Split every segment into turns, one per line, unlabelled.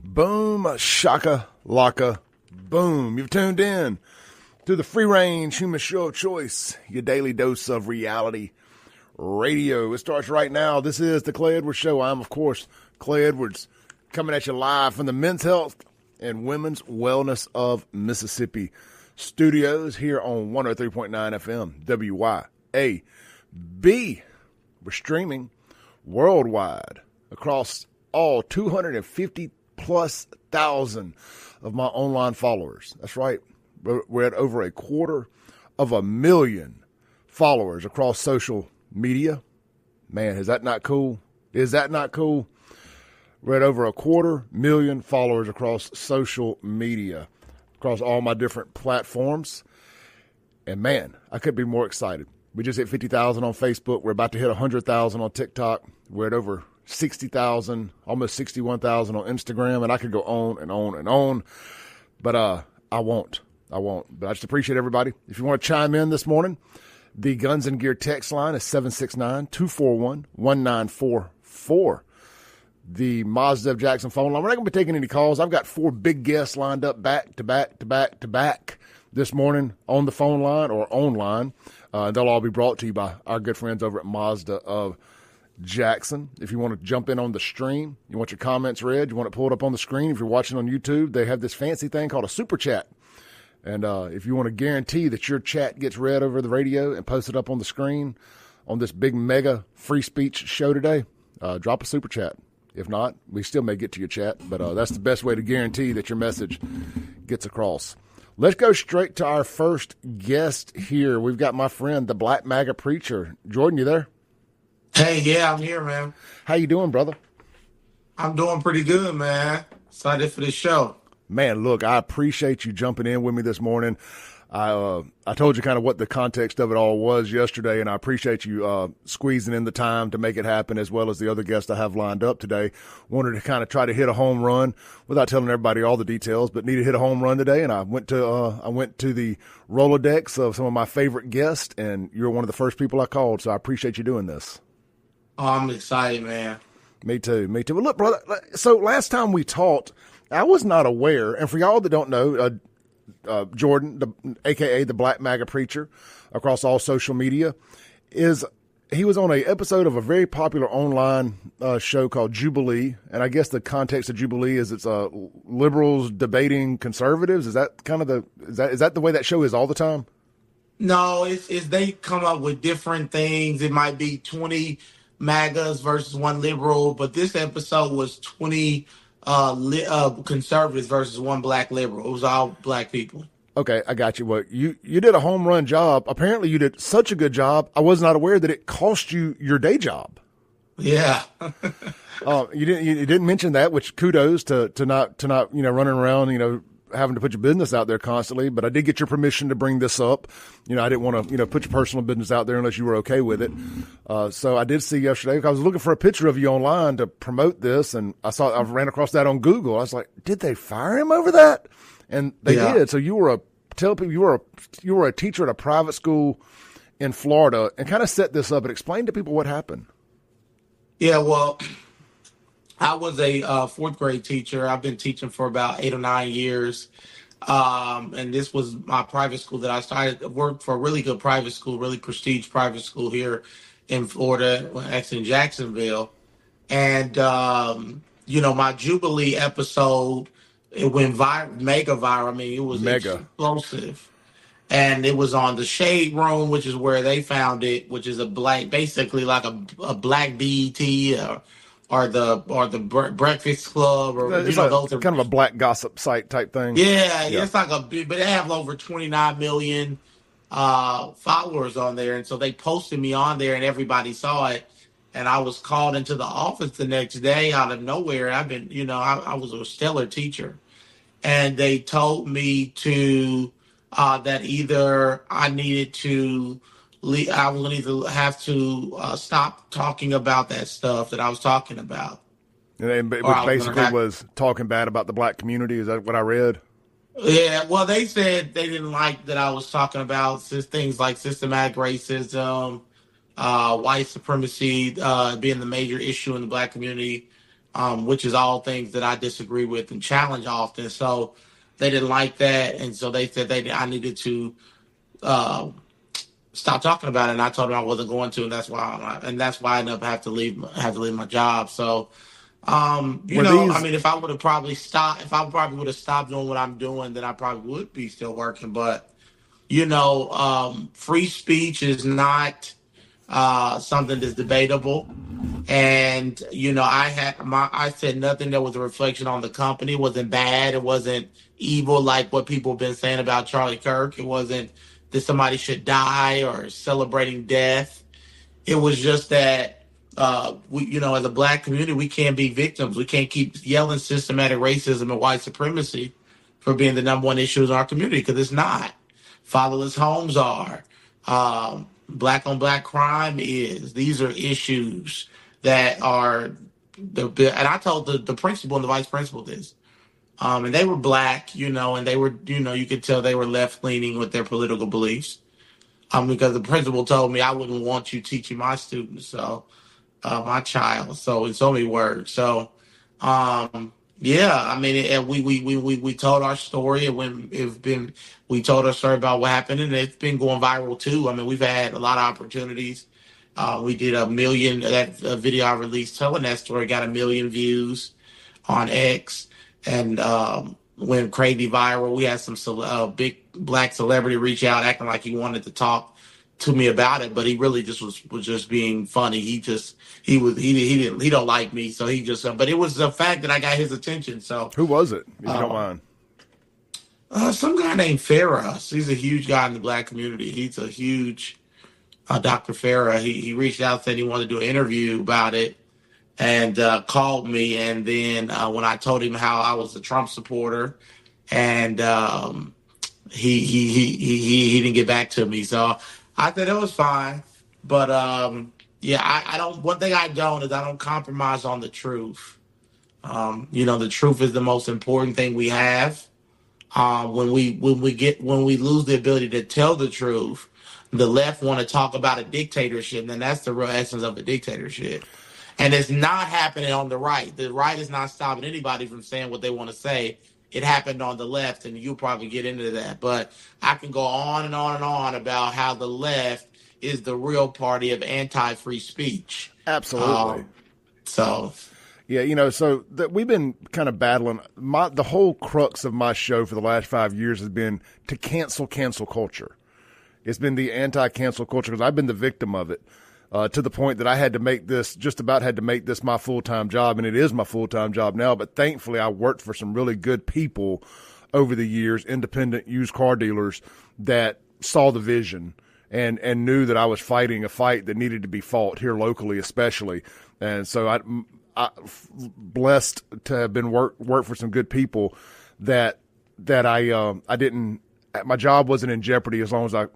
Boom, shaka, laka, boom. You've tuned in to the free-range human show of choice, your daily dose of reality radio. It starts right now. This is the Clay Edwards Show. I'm, of course, Clay Edwards, coming at you live from the Men's Health and Women's Wellness of Mississippi studios here on 103.9 FM, WYAB. We're streaming worldwide across all 250 plus thousand of my online followers. That's right. We're at over 250,000 followers across social media. Man, is that not cool? Is that not cool? We're at over 250,000 followers across social media, across all my different platforms. And man, I could be more excited. We just hit 50,000 on Facebook. We're about to hit 100,000 on TikTok. We're at over 60,000, almost 61,000 on Instagram, and I could go on and on and on, but I won't. But I just appreciate everybody. If you want to chime in this morning, the Guns and Gear text line is 769-241-1944. The Mazda of Jackson phone line. We're not going to be taking any calls. I've got 4 big guests lined up back to back this morning on the phone line or online. They'll all be brought to you by our good friends over at Mazda of Jackson. If you want to jump in on the stream, you want your comments read, you want it pulled up on the screen. If you're watching on YouTube, they have this fancy thing called a super chat. And if you want to guarantee that your chat gets read over the radio and posted up on the screen on this big mega free speech show today, drop a super chat. If not, we still may get to your chat, but that's the best way to guarantee that your message gets across. Let's go straight to our first guest here. We've got my friend, the Black MAGA preacher. Jordan, you there?
Hey, yeah, I'm here, man.
How you doing, brother?
I'm doing pretty good, man. Excited for this show.
Man, look, I appreciate you jumping in with me this morning. I told you kind of what the context of it all was yesterday, and I appreciate you squeezing in the time to make it happen, as well as the other guests I have lined up today. Wanted to kind of try to hit a home run without telling everybody all the details, but needed to hit a home run today, and I went to the Rolodex of some of my favorite guests, and you're one of the first people I called, so I appreciate you doing this.
Oh, I'm excited, man.
Me too. Well, look, brother, so last time we talked, I was not aware, and for y'all that don't know, Jordan, a.k.a. the Black MAGA preacher across all social media, he was on an episode of a very popular online show called Jubilee, and I guess the context of Jubilee is it's liberals debating conservatives. Is that kind of is that the way that show is all the time?
No, it's they come up with different things. It might be 20 MAGAs versus one liberal, but this episode was 20 conservatives versus one black liberal. It was all black people.
Okay, I got you. Well, you did a home run job. Apparently, you did such a good job. I was not aware that it cost you your day job.
Yeah.
You didn't mention that, which kudos to not running around having to put your business out there constantly. But I did get your permission to bring this up. I didn't want to put your personal business out there unless you were okay with it. So I did see yesterday. I was looking for a picture of you online to promote this, and I ran across that on Google. I was like, did they fire him over that? And they did. So you were a teacher at a private school in Florida, and kind of set this up and explain to people what happened.
Yeah, well, I was a 4th grade teacher. I've been teaching for about 8 or 9 years. And this was my private school that I started. Worked for a really good private school, really prestige private school here in Florida, actually in Jacksonville. And, my Jubilee episode, it went mega viral. I mean, it was
mega
explosive. And it was on the Shade Room, which is where they found it, which is basically like a black BET or the Breakfast Club, or
it's those are kind of a black gossip site type thing.
Yeah, it's like but they have over 29 million followers on there, and so they posted me on there, and everybody saw it. And I was called into the office the next day out of nowhere. I've been, I was a stellar teacher, and they told me to that either I needed to. I was going to have to stop talking about that stuff that I was talking about.
And it basically was talking bad about the black community. Is that what I read?
Yeah, well, they said they didn't like that I was talking about things like systematic racism, white supremacy being the major issue in the black community, which is all things that I disagree with and challenge often. So they didn't like that, and so they said I needed to uh, stop talking about it. And I told them I wasn't going to, and that's why I ended up have to leave my job. So
Were these?
I mean, if I would have probably stopped, if I probably would have stopped doing what I'm doing, then I probably would be still working. But free speech is not something that's debatable. And I said nothing that was a reflection on the company. It wasn't bad. It wasn't evil like what people have been saying about Charlie Kirk. It wasn't that somebody should die or celebrating death. It was just that as a black community, we can't be victims. We can't keep yelling systematic racism and white supremacy for being the number one issues in our community, because it's not. Fatherless homes are. Black on black crime is. These are issues that are and I told the principal and the vice principal this. And they were black, and they were, you could tell they were left leaning with their political beliefs. Because the principal told me I wouldn't want you teaching my students, so my child. So in so many words. So yeah, I mean, we told our story, and we told our story about what happened, and it's been going viral too. I mean, we've had a lot of opportunities. We did that video I released telling that story got 1 million views on X, and went crazy viral. We had some big black celebrity reach out acting like he wanted to talk to me about it, but he really just was just being funny. He don't like me, so he just. But it was the fact that I got his attention. So
Who was it? If you don't mind.
Some guy named Farah. He's a huge guy in the black community. He's a huge Dr. Farah. He reached out, said he wanted to do an interview about it, and called me. And then when I told him how I was a Trump supporter, and he didn't get back to me. So I said it was fine. But yeah, I don't. One thing I don't compromise on the truth. The truth is the most important thing we have. When we lose the ability to tell the truth, the left want to talk about a dictatorship, and that's the real essence of a dictatorship. And it's not happening on the right. The right is not stopping anybody from saying what they want to say. It happened on the left, and you'll probably get into that. But I can go on and on and on about how the left is the real party of anti-free speech.
Absolutely.
So
Yeah, so we've been kind of battling. The whole crux of my show for the last 5 years has been to cancel culture. It's been the anti-cancel culture, because I've been the victim of it, to the point that I had to make this my full-time job, and it is my full-time job now. But thankfully, I worked for some really good people over the years, independent used car dealers that saw the vision and knew that I was fighting a fight that needed to be fought here locally, especially. And so I'm blessed to have been work for some good people that I didn't. My job wasn't in jeopardy as long as I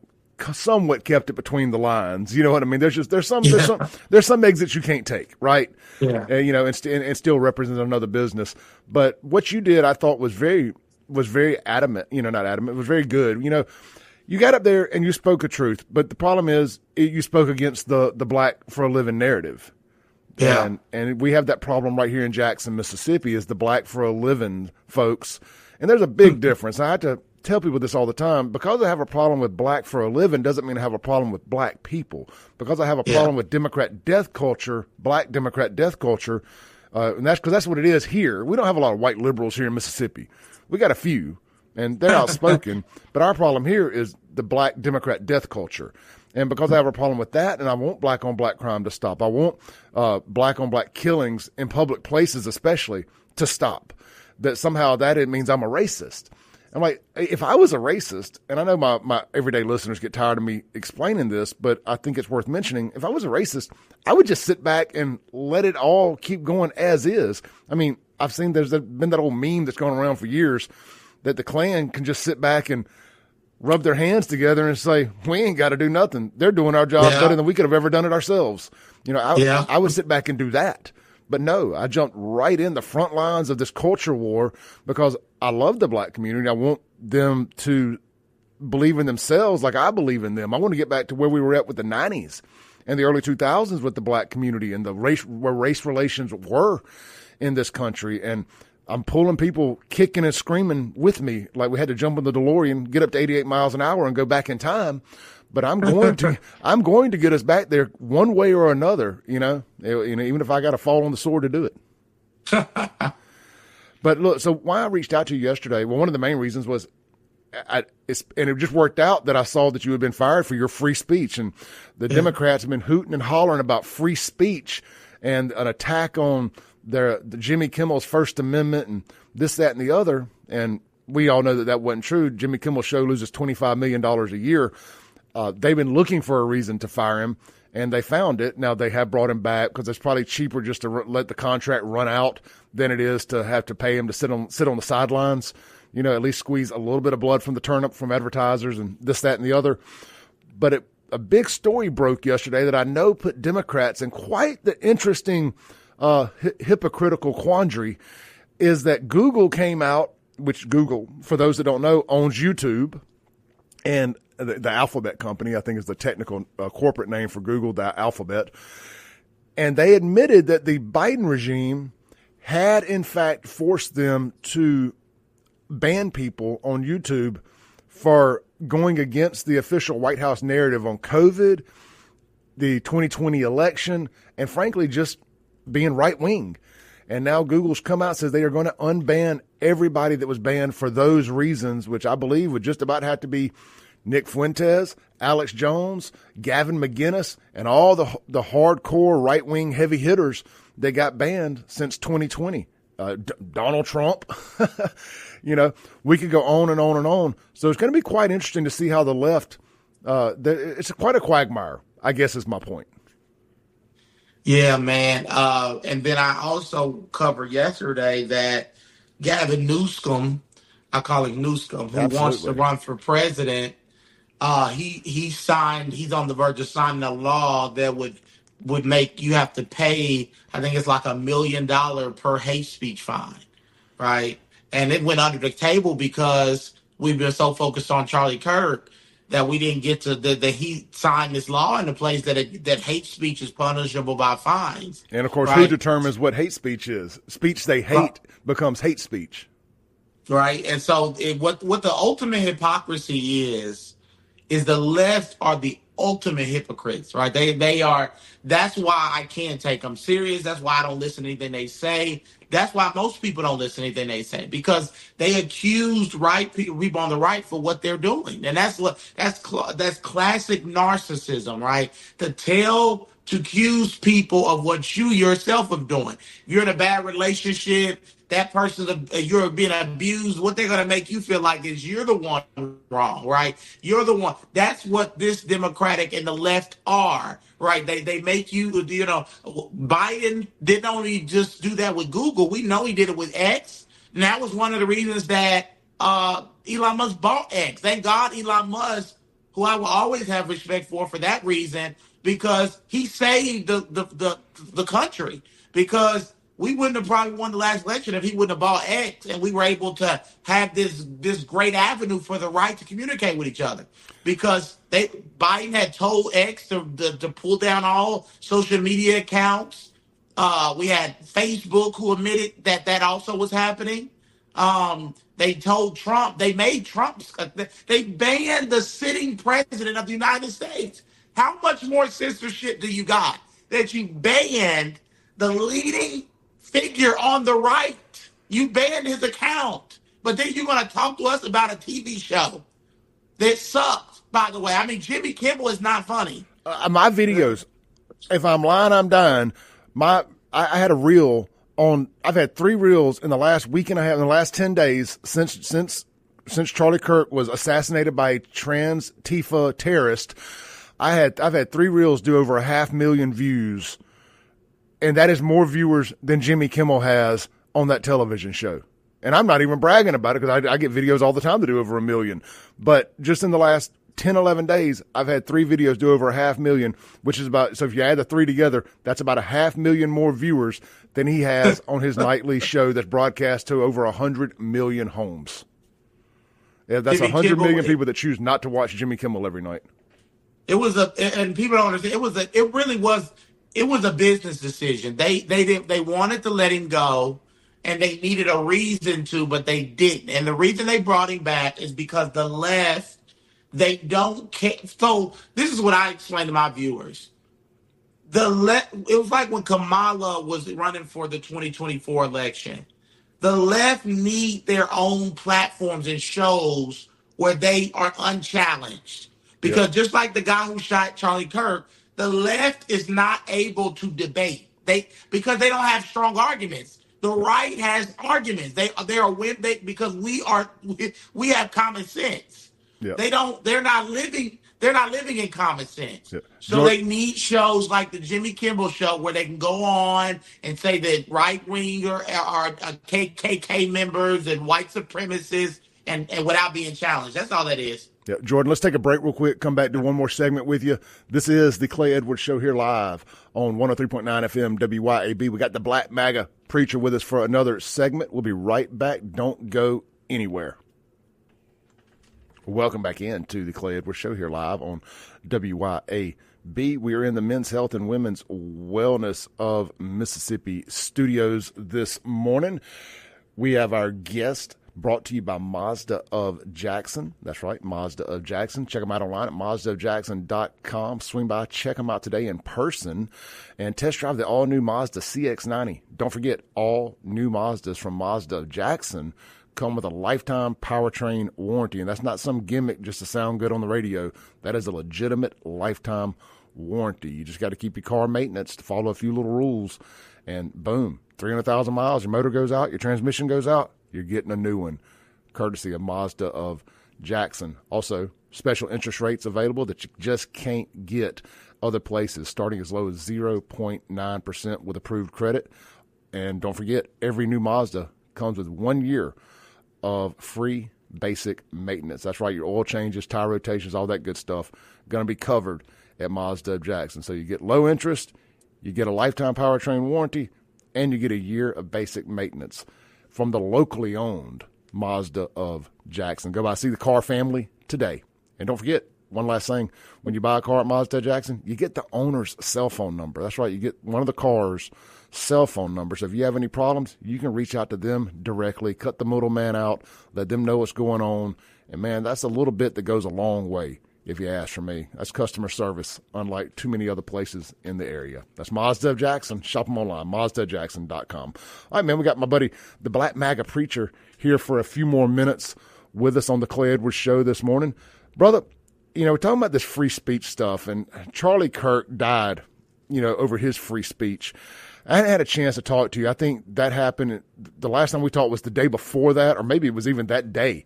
somewhat kept it between the lines. You know what I mean? There's some exits you can't take, right?
yeah,
And still represent another business. But what you did, I thought was very adamant. Not adamant. It was very good. You got up there and you spoke a truth, but the problem is you spoke against the black for a living narrative.
yeah,
And we have that problem right here in Jackson, Mississippi, is the black for a living folks. And there's a big difference. I have to tell people this all the time. Because I have a problem with black for a living doesn't mean I have a problem with black people. Because I have a problem with Democrat death culture, black Democrat death culture, and that's because that's what it is here. We don't have a lot of white liberals here in Mississippi. We got a few, and they're outspoken. But our problem here is the black Democrat death culture. And because I have a problem with that, and I want black on black crime to stop, I want black on black killings in public places especially to stop, that somehow that it means I'm a racist. I'm like, if I was a racist, and I know my everyday listeners get tired of me explaining this, but I think it's worth mentioning. If I was a racist, I would just sit back and let it all keep going as is. I mean, I've seen there's been that old meme that's going around for years that the Klan can just sit back and rub their hands together and say, we ain't got to do nothing. They're doing our job better than we could have ever done it ourselves. I would sit back and do that. But no, I jumped right in the front lines of this culture war because I love the black community. I want them to believe in themselves like I believe in them. I want to get back to where we were at with the 90s and the early 2000s with the black community and the where race relations were in this country. And I'm pulling people kicking and screaming with me like we had to jump in the DeLorean, get up to 88 miles an hour and go back in time. But I'm going to get us back there one way or another, even if I got to fall on the sword to do it. But look, so why I reached out to you yesterday, well, one of the main reasons was, and it just worked out that I saw that you had been fired for your free speech, and the Democrats have been hooting and hollering about free speech and an attack on the Jimmy Kimmel's First Amendment and this, that, and the other. And we all know that that wasn't true. Jimmy Kimmel's show loses $25 million a year. They've been looking for a reason to fire him, and they found it. Now they have brought him back because it's probably cheaper just to let the contract run out than it is to have to pay him to sit on the sidelines. At least squeeze a little bit of blood from the turnip from advertisers and this, that, and the other. But a big story broke yesterday that I know put Democrats in quite the interesting hypocritical quandary, is that Google came out, which Google, for those that don't know, owns YouTube, and the Alphabet company, I think is the technical corporate name for Google, the Alphabet. And they admitted that the Biden regime had in fact forced them to ban people on YouTube for going against the official White House narrative on COVID, the 2020 election, and frankly, just being right wing. And now Google's come out and says they are going to unban everybody that was banned for those reasons, which I believe would just about have to be Nick Fuentes, Alex Jones, Gavin McInnes, and all the hardcore right wing heavy hitters that got banned since 2020. Donald Trump. We could go on and on and on. So it's going to be quite interesting to see how the left, it's quite a quagmire, I guess is my point.
Yeah, man. And then I also covered yesterday that Gavin Newsom, I call him Newsom, who wants to run for president, he's on the verge of signing a law that would make you have to pay, I think it's like $1 million per hate speech fine, right? And it went under the table because we've been so focused on Charlie Kirk that we didn't get to that he signed this law into place that hate speech is punishable by fines.
And of course,
right?
Who determines what hate speech is? Speech they hate becomes hate speech.
Right. And so what the ultimate hypocrisy is the left are the ultimate hypocrites, right? They are. That's why I can't take them serious. That's why I don't listen to anything they say. That's why most people don't listen to anything they say, because they accused people on the right for what they're doing. And that's classic narcissism, right? To accuse people of what you yourself are doing. You're in a bad relationship. That you're being abused. What they're going to make you feel like is you're the one wrong, right? You're the one. That's what this Democratic and the left are, right? They make you, Biden didn't only just do that with Google. We know he did it with X. And that was one of the reasons that Elon Musk bought X. Thank God Elon Musk, who I will always have respect for that reason, because he saved the country. Because we wouldn't have probably won the last election if he wouldn't have bought X, and we were able to have this great avenue for the right to communicate with each other. Because Biden had told X to pull down all social media accounts. We had Facebook, who admitted that also was happening. They told Trump, they banned the sitting president of the United States. How much more censorship do you got that you banned the leading figure on the right? You banned his account, but then you're going to talk to us about a TV show that sucks, by the way. I mean, Jimmy Kimmel is not funny.
My videos, if I'm lying, I'm dying. I had a reel on, I've had 3 reels in the last week and a half, in the last 10 days since Charlie Kirk was assassinated by a trans Tifa terrorist. I've had 3 reels do over 500,000 views. And that is more viewers than Jimmy Kimmel has on that television show. And I'm not even bragging about it, because I get videos all the time that do over 1 million. But just in the last 10, 11 days, I've had 3 videos do over 500,000, which is about, so if you add the 3 together, that's about 500,000 more viewers than he has on his nightly show that's broadcast to over 100 million homes. Yeah, that's
Jimmy
100 million
Kimmel,
people that choose not to watch Jimmy Kimmel every night.
and people don't understand. It was a business decision. They wanted to let him go, and they needed a reason to, but they didn't. And the reason they brought him back is because the left, they don't care. So this is what I explain to my viewers. It was like when Kamala was running for the 2024 election. The left need their own platforms and shows where they are unchallenged. Because just like the guy who shot Charlie Kirk, the left is not able to debate. Because they don't have strong arguments. The right has arguments. Because we have common sense.
Yeah.
They're not living in common sense.
Yeah.
So they need shows like the Jimmy Kimmel show where they can go on and say that right wing are KKK members and white supremacists and without being challenged. That's all that is.
Yeah, Jordan, let's take a break real quick, come back to one more segment with you. This is the Clay Edwards Show here live on 103.9 FM WYAB. We got the Black MAGA preacher with us for another segment. We'll be right back. Don't go anywhere. Welcome back in to the Clay Edwards Show here live on WYAB. We are in the Men's Health and Women's Wellness of Mississippi studios this morning. We have our guest brought to you by Mazda of Jackson. That's right, Mazda of Jackson. Check them out online at MazdaofJackson.com. Swing by, check them out today in person, and test drive the all-new Mazda CX-90. Don't forget, all new Mazdas from Mazda of Jackson come with a lifetime powertrain warranty, and that's not some gimmick just to sound good on the radio. That is a legitimate lifetime warranty. You just got to keep your car maintenance to follow a few little rules, and boom, 300,000 miles, your motor goes out, your transmission goes out, you're getting a new one, courtesy of Mazda of Jackson. Also, special interest rates available that you just can't get other places, starting as low as 0.9% with approved credit. And don't forget, every new Mazda comes with 1 year of free basic maintenance. That's right, your oil changes, tire rotations, all that good stuff, going to be covered at Mazda of Jackson. So you get low interest, you get a lifetime powertrain warranty, and you get a year of basic maintenance from the locally owned Mazda of Jackson. Go by, see the car family today. And don't forget, one last thing, when you buy a car at Mazda Jackson, you get the owner's cell phone number. That's right, you get one of the car's cell phone numbers. So if you have any problems, you can reach out to them directly, cut the middleman out, let them know what's going on. And, man, that's a little bit that goes a long way, if you ask for me. That's customer service, unlike too many other places in the area. That's Mazda of Jackson. Shop them online, MazdaJackson.com. All right, man, we got my buddy, the Black MAGA preacher, here for a few more minutes with us on the Clay Edwards Show this morning. Brother, we're talking about this free speech stuff, and Charlie Kirk died, over his free speech. I hadn't had a chance to talk to you. I think that happened, the last time we talked was the day before that, or maybe it was even that day.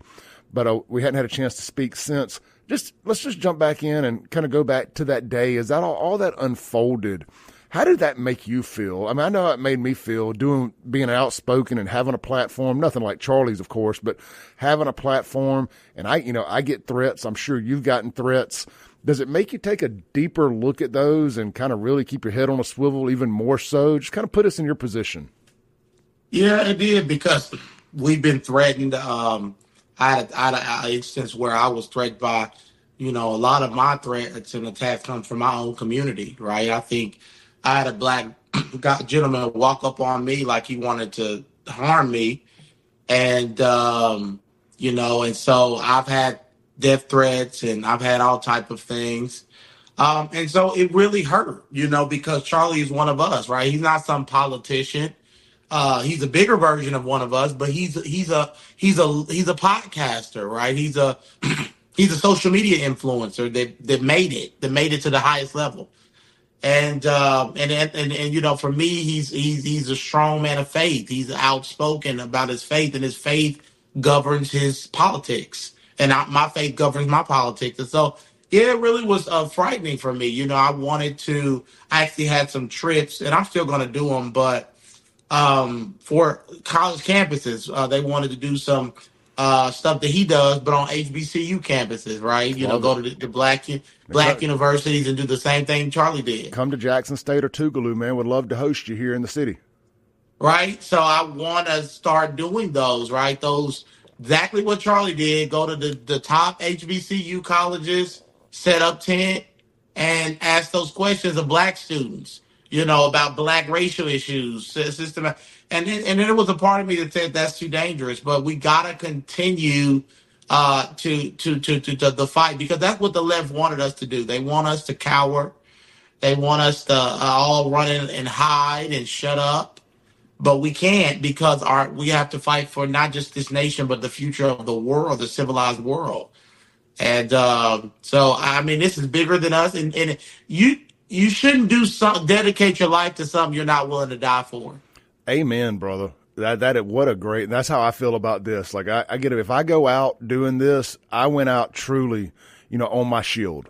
But we hadn't had a chance to speak since. Let's just jump back in and kind of go back to that day. Is that all that unfolded? How did that make you feel? I mean, I know it made me feel being outspoken and having a platform, nothing like Charlie's, of course, but having a platform. And I get threats. I'm sure you've gotten threats. Does it make you take a deeper look at those and kind of really keep your head on a swivel even more so? Just kind of put us in your position.
Yeah, it did, because we've been threatened. I had an instance where I was threatened by, a lot of my threats and attacks come from my own community, right? I think I had a black gentleman walk up on me like he wanted to harm me. And, and so I've had death threats and I've had all type of things. And so it really hurt, because Charlie is one of us, right? He's not some politician. He's a bigger version of one of us, but he's a podcaster, right? He's a social media influencer that made it to the highest level. And for me, he's a strong man of faith. He's outspoken about his faith, and his faith governs his politics, and my faith governs my politics. And so, yeah, it really was frightening for me. I actually had some trips, and I'm still going to do them, but for college campuses, they wanted to do some stuff that he does, but on HBCU campuses, right? Go to the black universities and do the same thing Charlie did.
Come to Jackson State or Tougaloo, man. Would love to host you here in the city.
Right? So I want to start doing those, right? Those exactly what Charlie did. Go to the top HBCU colleges, set up tent, and ask those questions of black students, about black racial issues, system. And then there was a part of me that said that's too dangerous, but we gotta continue to the fight, because that's what the left wanted us to do. They want us to cower. They want us to all run in and hide and shut up. But we can't, because we have to fight for not just this nation, but the future of the world, the civilized world. And so, I mean, this is bigger than us. And you shouldn't dedicate your life to something you're not willing to die for.
Amen, brother. What a great, that's how I feel about this. Like, I get it. If I go out doing this, I went out truly, on my shield.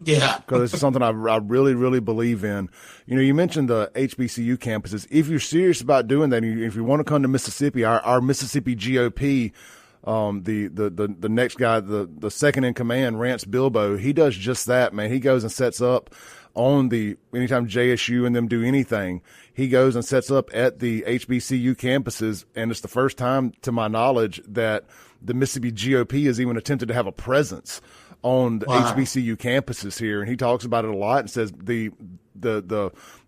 Yeah.
Because it's something I really, really believe in. You mentioned the HBCU campuses. If you're serious about doing that, if you want to come to Mississippi, our Mississippi GOP, the next guy, the second in command, Rance Bilbo, he does just that, man. He goes and sets up anytime JSU and them do anything, he goes and sets up at the HBCU campuses. And it's the first time, to my knowledge, that the Mississippi GOP has even attempted to have a presence on the HBCU campuses here. And he talks about it a lot and says the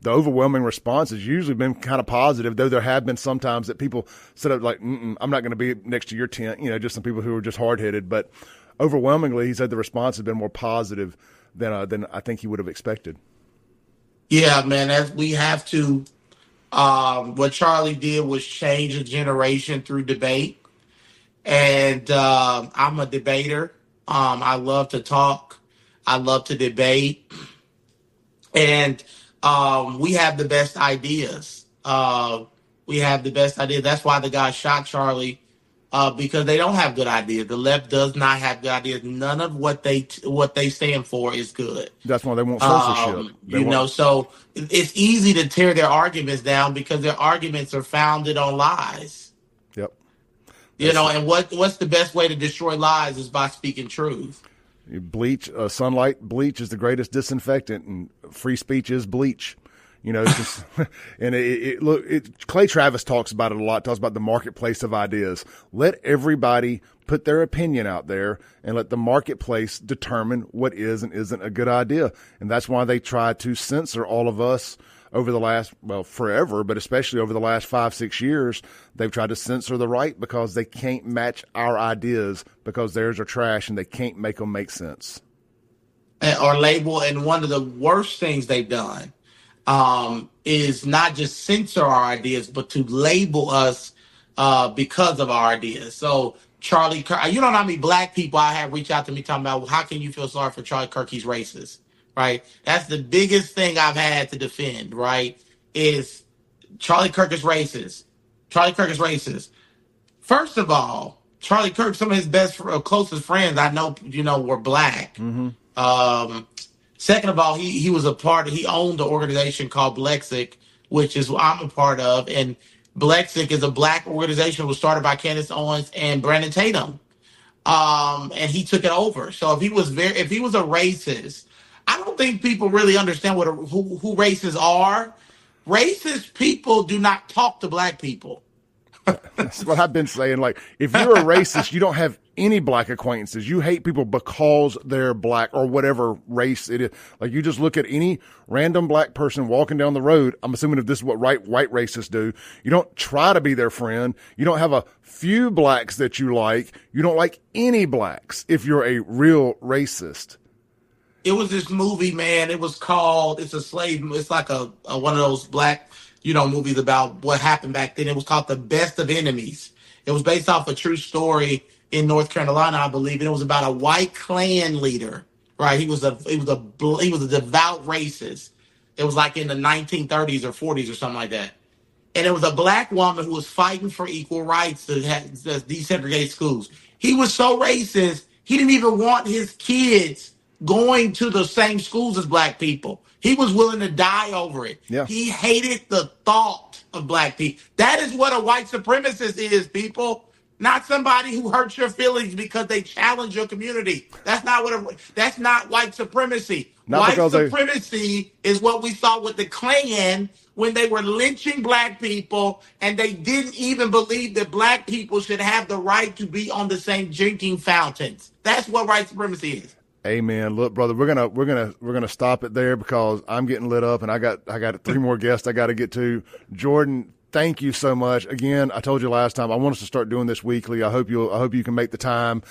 overwhelming response has usually been kind of positive, though there have been some times that people set up like, I'm not going to be next to your tent, just some people who are just hard-headed. But overwhelmingly, he said the response has been more positive than I think he would have expected.
Yeah, man, as we have to, what Charlie did was change a generation through debate. And I'm a debater. I love to talk. I love to debate. And we have the best ideas. That's why the guy shot Charlie, because they don't have good ideas. The left does not have good ideas. None of what they stand for is good.
That's why they want censorship.
So it's easy to tear their arguments down because their arguments are founded on lies.
Yep.
And what's the best way to destroy lies is by speaking truth.
Sunlight bleach is the greatest disinfectant, and free speech is bleach. Clay Travis talks about it a lot, talks about the marketplace of ideas. Let everybody put their opinion out there and let the marketplace determine what is and isn't a good idea. And that's why they try to censor all of us over the last, forever, but especially over the last 5-6 years. They've tried to censor the right because they can't match our ideas, because theirs are trash and they can't make them make sense.
Or label, and one of the worst things they've done is not just censor our ideas, but to label us because of our ideas. So Charlie Kirk, how many black people I have reach out to me talking about, how can you feel sorry for Charlie Kirk? He's racist, right? That's the biggest thing I've had to defend, right? Is Charlie Kirk is racist. Charlie Kirk is racist. First of all, Charlie Kirk, some of his closest friends I know, were black. Mm-hmm. Second of all, he was he owned an organization called Blexic, which is what I'm a part of. And Blexic is a black organization that was started by Candace Owens and Brandon Tatum. And he took it over. So if he was a racist, I don't think people really understand who racists are. Racist people do not talk to black people.
That's what I've been saying. Like, if you're a racist, you don't have any black acquaintances. You hate people because they're black or whatever race it is. Like, you just look at any random black person walking down the road. I'm assuming if this is what white racists do. You don't try to be their friend. You don't have a few blacks that you like. You don't like any blacks if you're a real racist.
It was this movie, man. It was called, it's like a one of those black, movies about what happened back then. It was called The Best of Enemies. It was based off a true story in North Carolina, I believe. And it was about a white Klan leader, right? He was a devout racist. It was like in the 1930s or 40s or something like that. And it was a black woman who was fighting for equal rights to desegregate schools. He was so racist, he didn't even want his kids going to the same schools as black people. He was willing to die over it.
Yeah.
He hated the thought of black people. That is what a white supremacist is, people. not somebody who hurts your feelings because they challenge your community. That's not white supremacy.
Not
White
because they.
supremacy is what we saw with the Klan when they were lynching black people and they didn't even believe that black people should have the right to be on the same drinking fountains. That's what white supremacy is.
Amen. Look, brother, we're gonna stop it there because I'm getting lit up and I got 3 more guests I got to get to. Jordan, thank you so much. Again, I told you last time I want us to start doing this weekly. I hope you can make the time.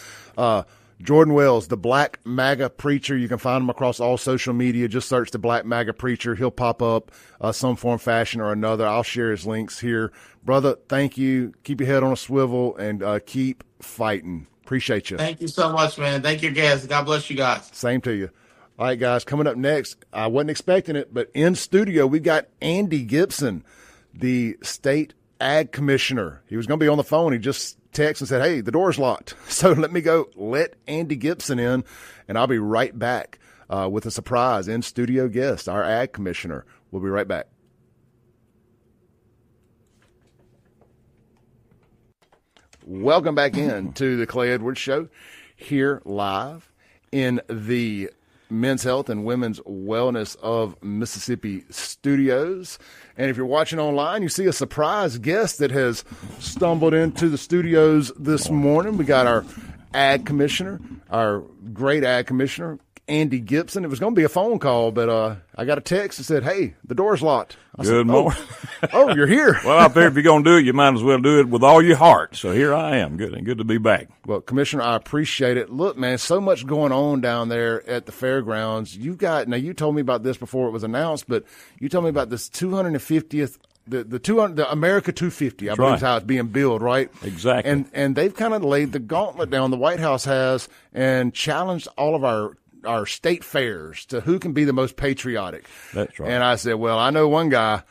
Jordan Wells, the Black MAGA Preacher. You can find him across all social media. Just search the Black MAGA Preacher. He'll pop up some form, fashion, or another. I'll share his links here. Brother, thank you. Keep your head on a swivel and keep fighting. Appreciate you.
Thank you so much, man. Thank you, guys. God bless you guys.
Same to you. All right, guys, coming up next, I wasn't expecting it, but in studio, we got Andy Gipson, the state AG Commissioner. He was going to be on the phone. He just texted and said, hey, the door's locked. So let me go let Andy Gipson in, and I'll be right back with a surprise in-studio guest, our AG Commissioner. We'll be right back. Welcome back in to the Clay Edwards Show here live in the Men's Health and Women's Wellness of Mississippi studios. And if you're watching online, you see a surprise guest that has stumbled into the studios this morning. We got our AG Commissioner, our great AG Commissioner, Andy Gipson. It was going to be a phone call, but I got a text that said, hey, the door's locked.
Good morning.
Oh, you're here.
Well, I figured if you're going to do it, you might as well do it with all your heart. So here I am. Good to be back.
Well, Commissioner, I appreciate it. Look, man, so much going on down there at the fairgrounds. Now you told me about this before it was announced, but you told me about this 250th, the America 250, I believe is how it's being billed, right?
Exactly.
And they've kind of laid the gauntlet down, the White House has, and challenged all of our state fairs to who can be the most patriotic.
That's right.
And I said, well, I know one guy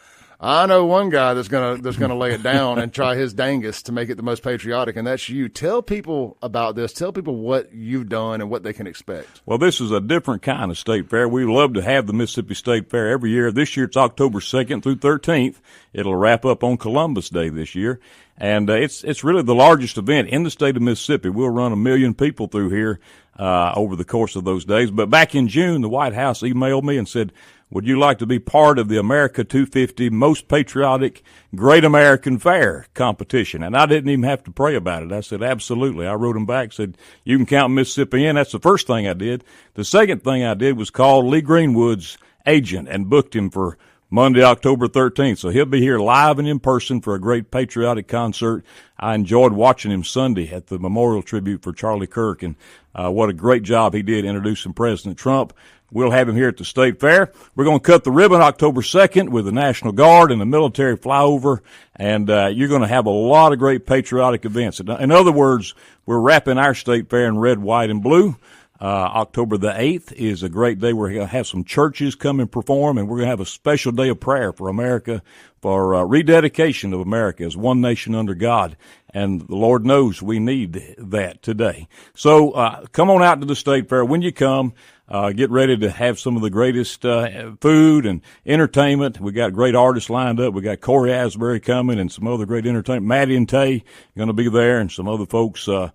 that's gonna lay it down and try his dangest to make it the most patriotic, and that's you. Tell people about this. Tell people what you've done and what they can expect.
Well, this is a different kind of state fair. We love to have the Mississippi State Fair every year. This year it's October 2nd through 13th. It'll wrap up on Columbus Day this year. And it's really the largest event in the state of Mississippi. We'll run 1 million people through here over the course of those days. But back in June, the White House emailed me and said, would you like to be part of the America 250 Most Patriotic Great American Fair competition? And I didn't even have to pray about it. I said, absolutely. I wrote them back, said, you can count Mississippi in. That's the first thing I did. The second thing I did was call Lee Greenwood's agent and booked him for Monday, October 13th. So he'll be here live and in person for a great patriotic concert. I enjoyed watching him Sunday at the memorial tribute for Charlie Kirk, and what a great job he did introducing President Trump. We'll have him here at the State Fair. We're going to cut the ribbon October 2nd with the National Guard and the military flyover, and you're going to have a lot of great patriotic events. In other words, we're wrapping our State Fair in red, white, and blue. October the 8th is a great day. We're going to have some churches come and perform, and we're going to have a special day of prayer for America, for rededication of America as one nation under God. And the Lord knows we need that today. So come on out to the State Fair. When you come, get ready to have some of the greatest food and entertainment. We got great artists lined up. We got Corey Asbury coming and some other great entertainment. Maddie and Tay going to be there, and some other folks, I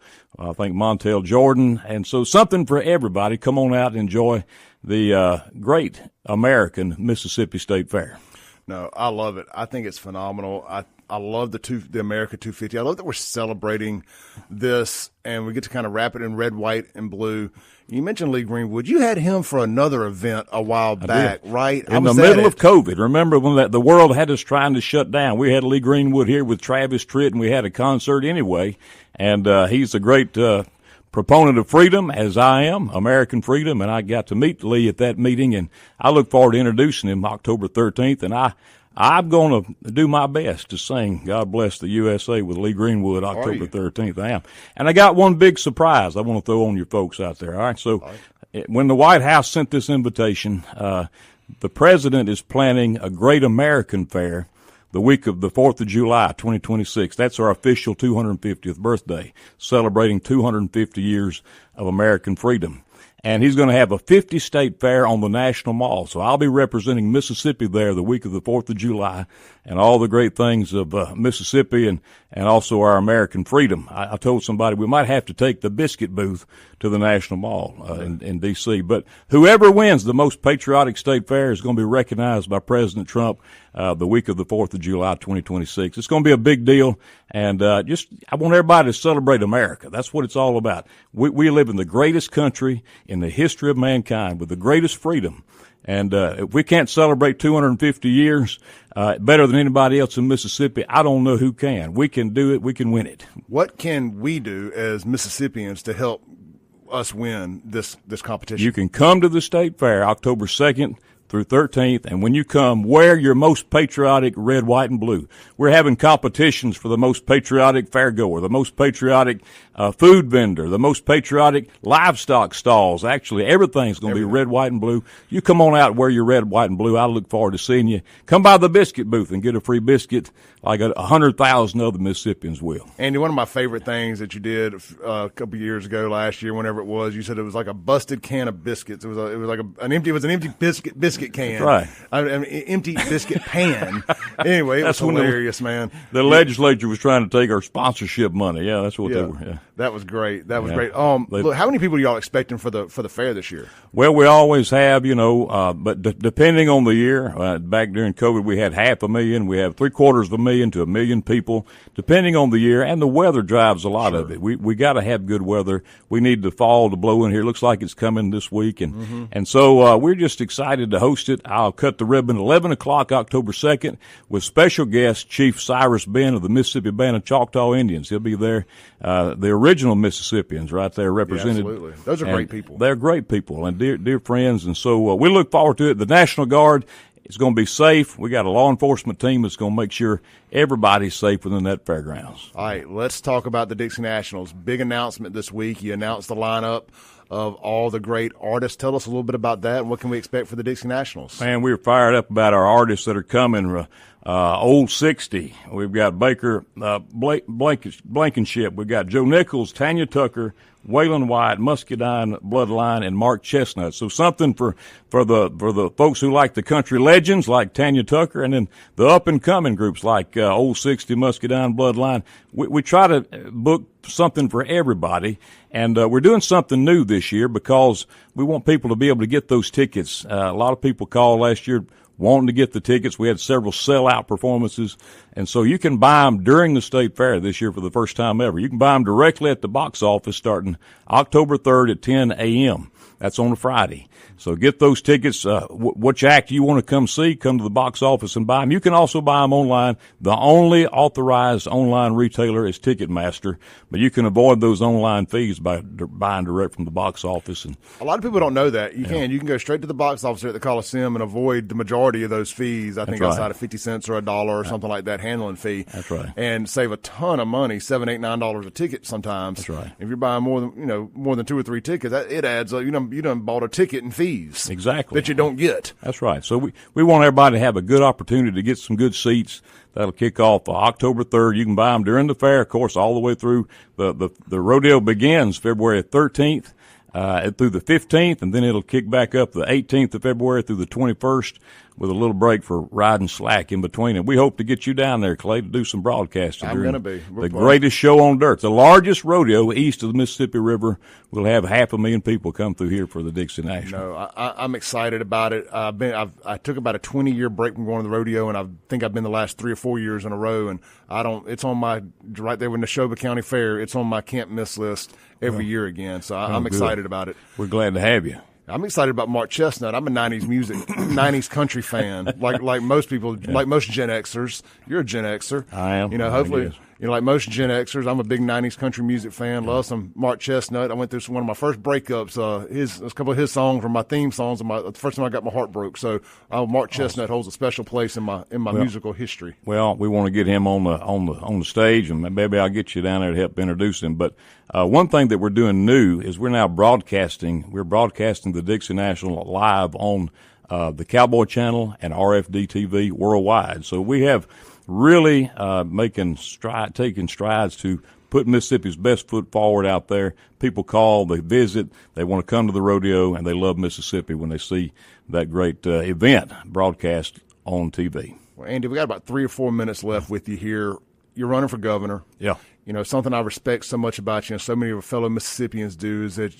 think Montel Jordan. And so something for everybody. Come on out and enjoy the great American Mississippi State Fair.
No, I love it. I think it's phenomenal. I love the America 250. I love that we're celebrating this, and we get to kind of wrap it in red, white, and blue. You mentioned Lee Greenwood. You had him for another event a while back, right?
In the middle of COVID. Remember when the world had us trying to shut down? We had Lee Greenwood here with Travis Tritt, and we had a concert anyway. And he's a great proponent of freedom, as I am, American freedom, and I got to meet Lee at that meeting, and I look forward to introducing him October 13th, and I'm going to do my best to sing God Bless the USA with Lee Greenwood October 13th. I am. And I got one big surprise I want to throw on your folks out there. All right. So when the White House sent this invitation, the president is planning a great American fair the week of the 4th of July, 2026. That's our official 250th birthday, celebrating 250 years of American freedom. and he's going to have a 50-state fair on the National Mall. So I'll be representing Mississippi there the week of the 4th of July and all the great things of Mississippi and also our American freedom. I told somebody we might have to take the biscuit booth to the National Mall in D.C. But whoever wins the most patriotic state fair is going to be recognized by President Trump the week of the 4th of July, 2026. It's going to be a big deal, and I want everybody to celebrate America. That's what it's all about. We live in the greatest country in the history of mankind with the greatest freedom. And if we can't celebrate 250 years better than anybody else in Mississippi, I don't know who can. We can do it. We can win it.
What can we do as Mississippians to help us win this competition?
You can come to the state fair October 2nd through 13th, and when you come, wear your most patriotic red, white, and blue. We're having competitions for the most patriotic fairgoer, the most patriotic food vendor, the most patriotic livestock stalls. Actually, everything's going to be red, white, and blue. You come on out and wear your red, white, and blue. I look forward to seeing you. Come by the biscuit booth and get a free biscuit like 100,000 other Mississippians will.
Andy, one of my favorite things that you did a couple of years ago, last year, whenever it was, you said it was like a busted can of biscuits. It was like an empty biscuit can.
That's right.
An empty biscuit pan. Anyway, it was hilarious, man.
The legislature was trying to take our sponsorship money. Yeah, that's what they were. Yeah.
That was great. That was great. Look, how many people are y'all expecting for the fair this year?
Well, we always have, but depending on the year, back during COVID, we had 500,000. We have 750,000 to 1 million people, depending on the year, and the weather drives a lot of it. We got to have good weather. We need the fall to blow in here. It looks like it's coming this week, and so we're just excited to host it. I'll cut the ribbon 11 o'clock October 2nd with special guest Chief Cyrus Ben of the Mississippi Band of Choctaw Indians. He'll be there. The original Mississippians right there represented.
Yeah, absolutely. Those are great people.
They're great people and dear friends, and so we look forward to it. The National Guard is going to be safe. We got a law enforcement team that's going to make sure everybody's safe within that fairgrounds.
All right, let's talk about the Dixie Nationals. Big announcement this week. You announced the lineup of all the great artists. Tell us a little bit about that and what can we expect for the Dixie Nationals?
Man, we're fired up about our artists that are coming. Old 60. We've got Baker Blankenship. We've got Joe Nichols, Tanya Tucker, Waylon White, Muscadine Bloodline, and Mark Chestnut. So something for the folks who like the country legends like Tanya Tucker, and then the up and coming groups like Old 60, Muscadine Bloodline. We try to book something for everybody, and we're doing something new this year because we want people to be able to get those tickets. A lot of people called last year wanting to get the tickets. We had several sellout performances, and so you can buy them during the state fair this year for the first time ever. You can buy them directly at the box office starting October 3rd at 10 a.m. That's on a Friday. So get those tickets. Which act you want to come see, come to the box office and buy them. You can also buy them online. The only authorized online retailer is Ticketmaster, but you can avoid those online fees by buying direct from the box office. And
a lot of people don't know that. You can go straight to the box office at the Coliseum and avoid the majority of those fees. I think outside of 50 cents or $1 or something like that handling fee.
That's right.
And save a ton of money, $7, $8, $9 a ticket sometimes.
That's right.
If you're buying more than 2 or 3 tickets, it adds up. You done bought a ticket and fees.
Exactly.
That you don't get.
That's right. So we want everybody to have a good opportunity to get some good seats. That'll kick off October 3rd. You can buy them during the fair, of course, all the way through. The rodeo begins February 13th through the 15th, and then it'll kick back up the 18th of February through the 21st with a little break for riding slack in between. And we hope to get you down there, Clay, to do some broadcasting.
I'm going to be.
The greatest show on dirt. The largest rodeo east of the Mississippi River. We'll have 500,000 people come through here for the Dixie National.
No, I'm excited about it. I took about a 20-year break from going to the rodeo, and I think I've been the last 3 or 4 years in a row. And it's on my, right there with Neshoba County Fair, it's on my can't miss list every year again. So I'm excited about it.
We're glad to have you.
I'm excited about Mark Chestnut. I'm a 90s music, 90s country fan, like most people, like most Gen Xers. You're a Gen Xer.
I am.
Hopefully, like most Gen Xers, I'm a big 90s country music fan. Love some Mark Chestnut. I went through one of my first breakups. A couple of his songs were my theme songs. The first time I got my heart broke. So Mark Chestnut holds a special place in my musical history.
Well, we want to get him on the stage, and maybe I'll get you down there to help introduce him. But one thing that we're doing new is we're now broadcasting. We're broadcasting the Dixie National live on the Cowboy Channel and RFD TV worldwide. So we have really taking strides to put Mississippi's best foot forward out there. People call, they visit, they want to come to the rodeo, and they love Mississippi when they see that great event broadcast on TV.
Well, Andy, we got about 3 or 4 minutes left with you here. You're running for governor.
Yeah.
You know, something I respect so much about you and so many of our fellow Mississippians do is that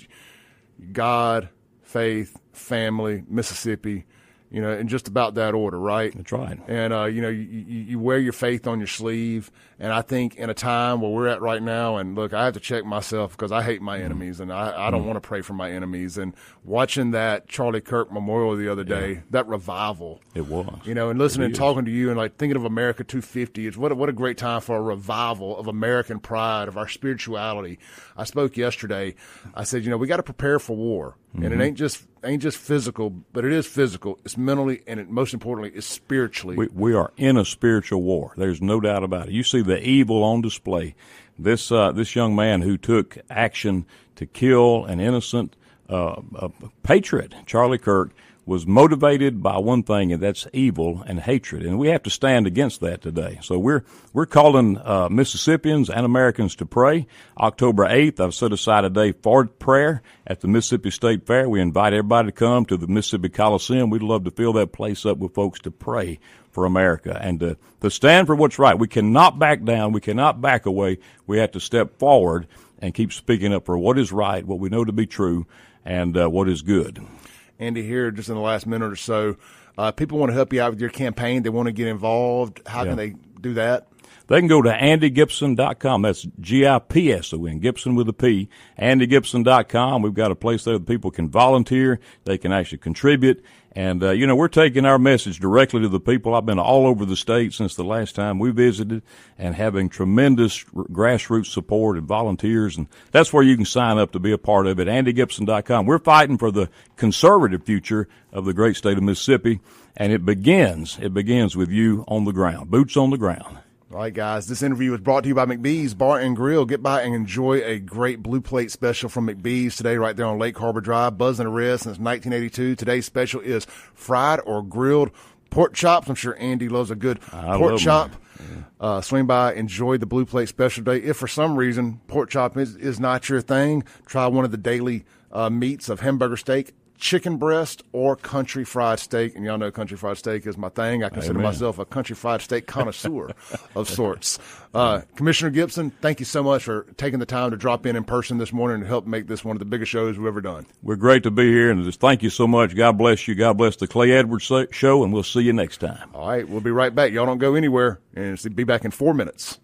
God, faith, family, Mississippi, you know, in just about that order, right?
That's right.
And, you know, you wear your faith on your sleeve. And I think in a time where we're at right now, and look, I have to check myself because I hate my enemies and I don't want to pray for my enemies. And watching that Charlie Kirk Memorial the other day, that revival.
It was.
You know, and listening and talking to you and like thinking of America 250, it's what a great time for a revival of American pride, of our spirituality. I spoke yesterday. I said, you know, we got to prepare for war. And it ain't just physical, but it is physical. It's mentally, and most importantly, it's spiritually.
We are in a spiritual war. There's no doubt about it. You see the evil on display. This young man who took action to kill an innocent patriot, Charlie Kirk, was motivated by one thing, and that's evil and hatred. And we have to stand against that today. So we're calling Mississippians and Americans to pray. October 8th, I've set aside a day for prayer at the Mississippi State Fair. We invite everybody to come to the Mississippi Coliseum. We'd love to fill that place up with folks to pray for America and to stand for what's right. We cannot back down. We cannot back away. We have to step forward and keep speaking up for what is right, what we know to be true, and what is good.
Andy, here just in the last minute or so, people want to help you out with your campaign. They want to get involved. How can they do that?
They can go to andygipson.com. That's Gipson, Gibson with a P, andygipson.com. We've got a place there that people can volunteer. They can actually contribute. And, you know, we're taking our message directly to the people. I've been all over the state since the last time we visited and having tremendous grassroots support and volunteers. And that's where you can sign up to be a part of it, andygipson.com. We're fighting for the conservative future of the great state of Mississippi. And it begins with you on the ground, boots on the ground.
All right, guys, this interview was brought to you by McBee's Bar and Grill. Get by and enjoy a great Blue Plate special from McBee's today right there on Lake Harbor Drive. Buzzing a red since 1982. Today's special is fried or grilled pork chops. I'm sure Andy loves a good pork chop. Swing by, enjoy the Blue Plate special today. If for some reason pork chop is not your thing, try one of the daily meats of hamburger steak, chicken breast, or country fried steak. And y'all know country fried steak is my thing. I consider myself a country fried steak connoisseur of sorts. Commissioner Gipson, thank you so much for taking the time to drop in person this morning and help make this one of the biggest shows we've ever done.
We're great to be here, and just thank you so much. God bless you. God bless the Clay Edwards Show, and we'll see you next time.
All right, we'll be right back. Y'all don't go anywhere, and be back in 4 minutes.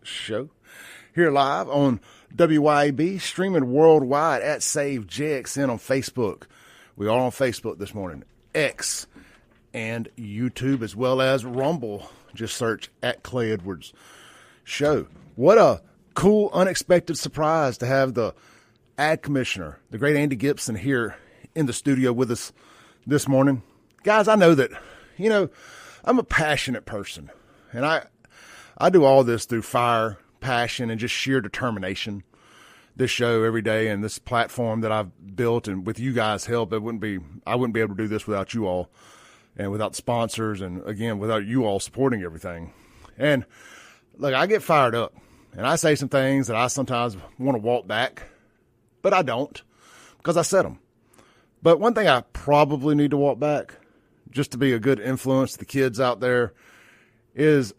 Show. Here live on WYAB, streaming worldwide at Save JXN on Facebook. We are on Facebook this morning, X, and YouTube, as well as Rumble. Just search at Clay Edwards Show. What a cool, unexpected surprise to have the AG Commissioner, the great Andy Gipson, here in the studio with us this morning. Guys, I know that, you know, I'm a passionate person, and I do all this through fire, passion, and just sheer determination. This show every day and this platform that I've built, and with you guys' help, I wouldn't be able to do this without you all, and without sponsors, and again without you all supporting everything. And look, I get fired up, and I say some things that I sometimes want to walk back, but I don't, because I said them. But one thing I probably need to walk back, just to be a good influence to the kids out there, is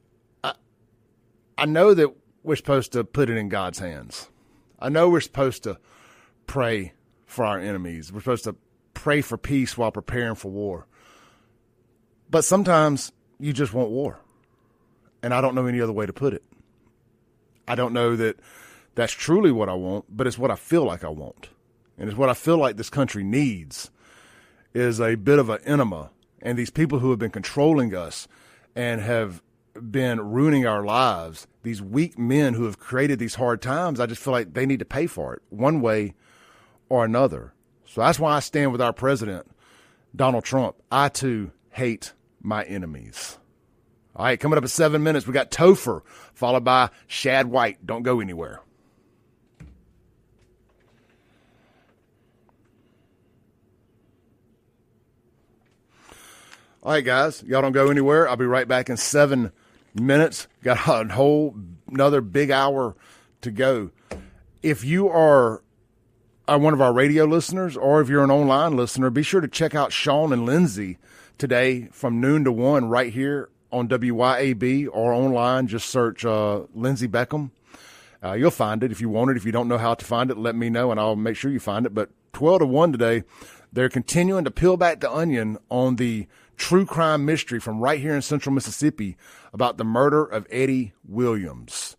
I know that we're supposed to put it in God's hands. I know we're supposed to pray for our enemies. We're supposed to pray for peace while preparing for war. But sometimes you just want war. And I don't know any other way to put it. I don't know that that's truly what I want, but it's what I feel like I want. And it's what I feel like this country needs, is a bit of an enema. And these people who have been controlling us and have been ruining our lives, these weak men who have created these hard times, I just feel like they need to pay for it one way or another. So that's why I stand with our president, Donald Trump. I, too, hate my enemies. All right, coming up in 7 minutes, we got Topher, followed by Shad White. Don't go anywhere. All right, guys, y'all don't go anywhere. I'll be right back in 7 minutes. Got a whole another big hour to go. If you are one of our radio listeners or if you're an online listener, be sure to check out Sean and Lindsay today from noon to 1 right here on WYAB or online. Just search Lindsay Beckham. You'll find it if you want it. If you don't know how to find it, let me know, and I'll make sure you find it. But 12 to 1 today, they're continuing to peel back the onion on the true crime mystery from right here in central Mississippi about the murder of Eddie Williams.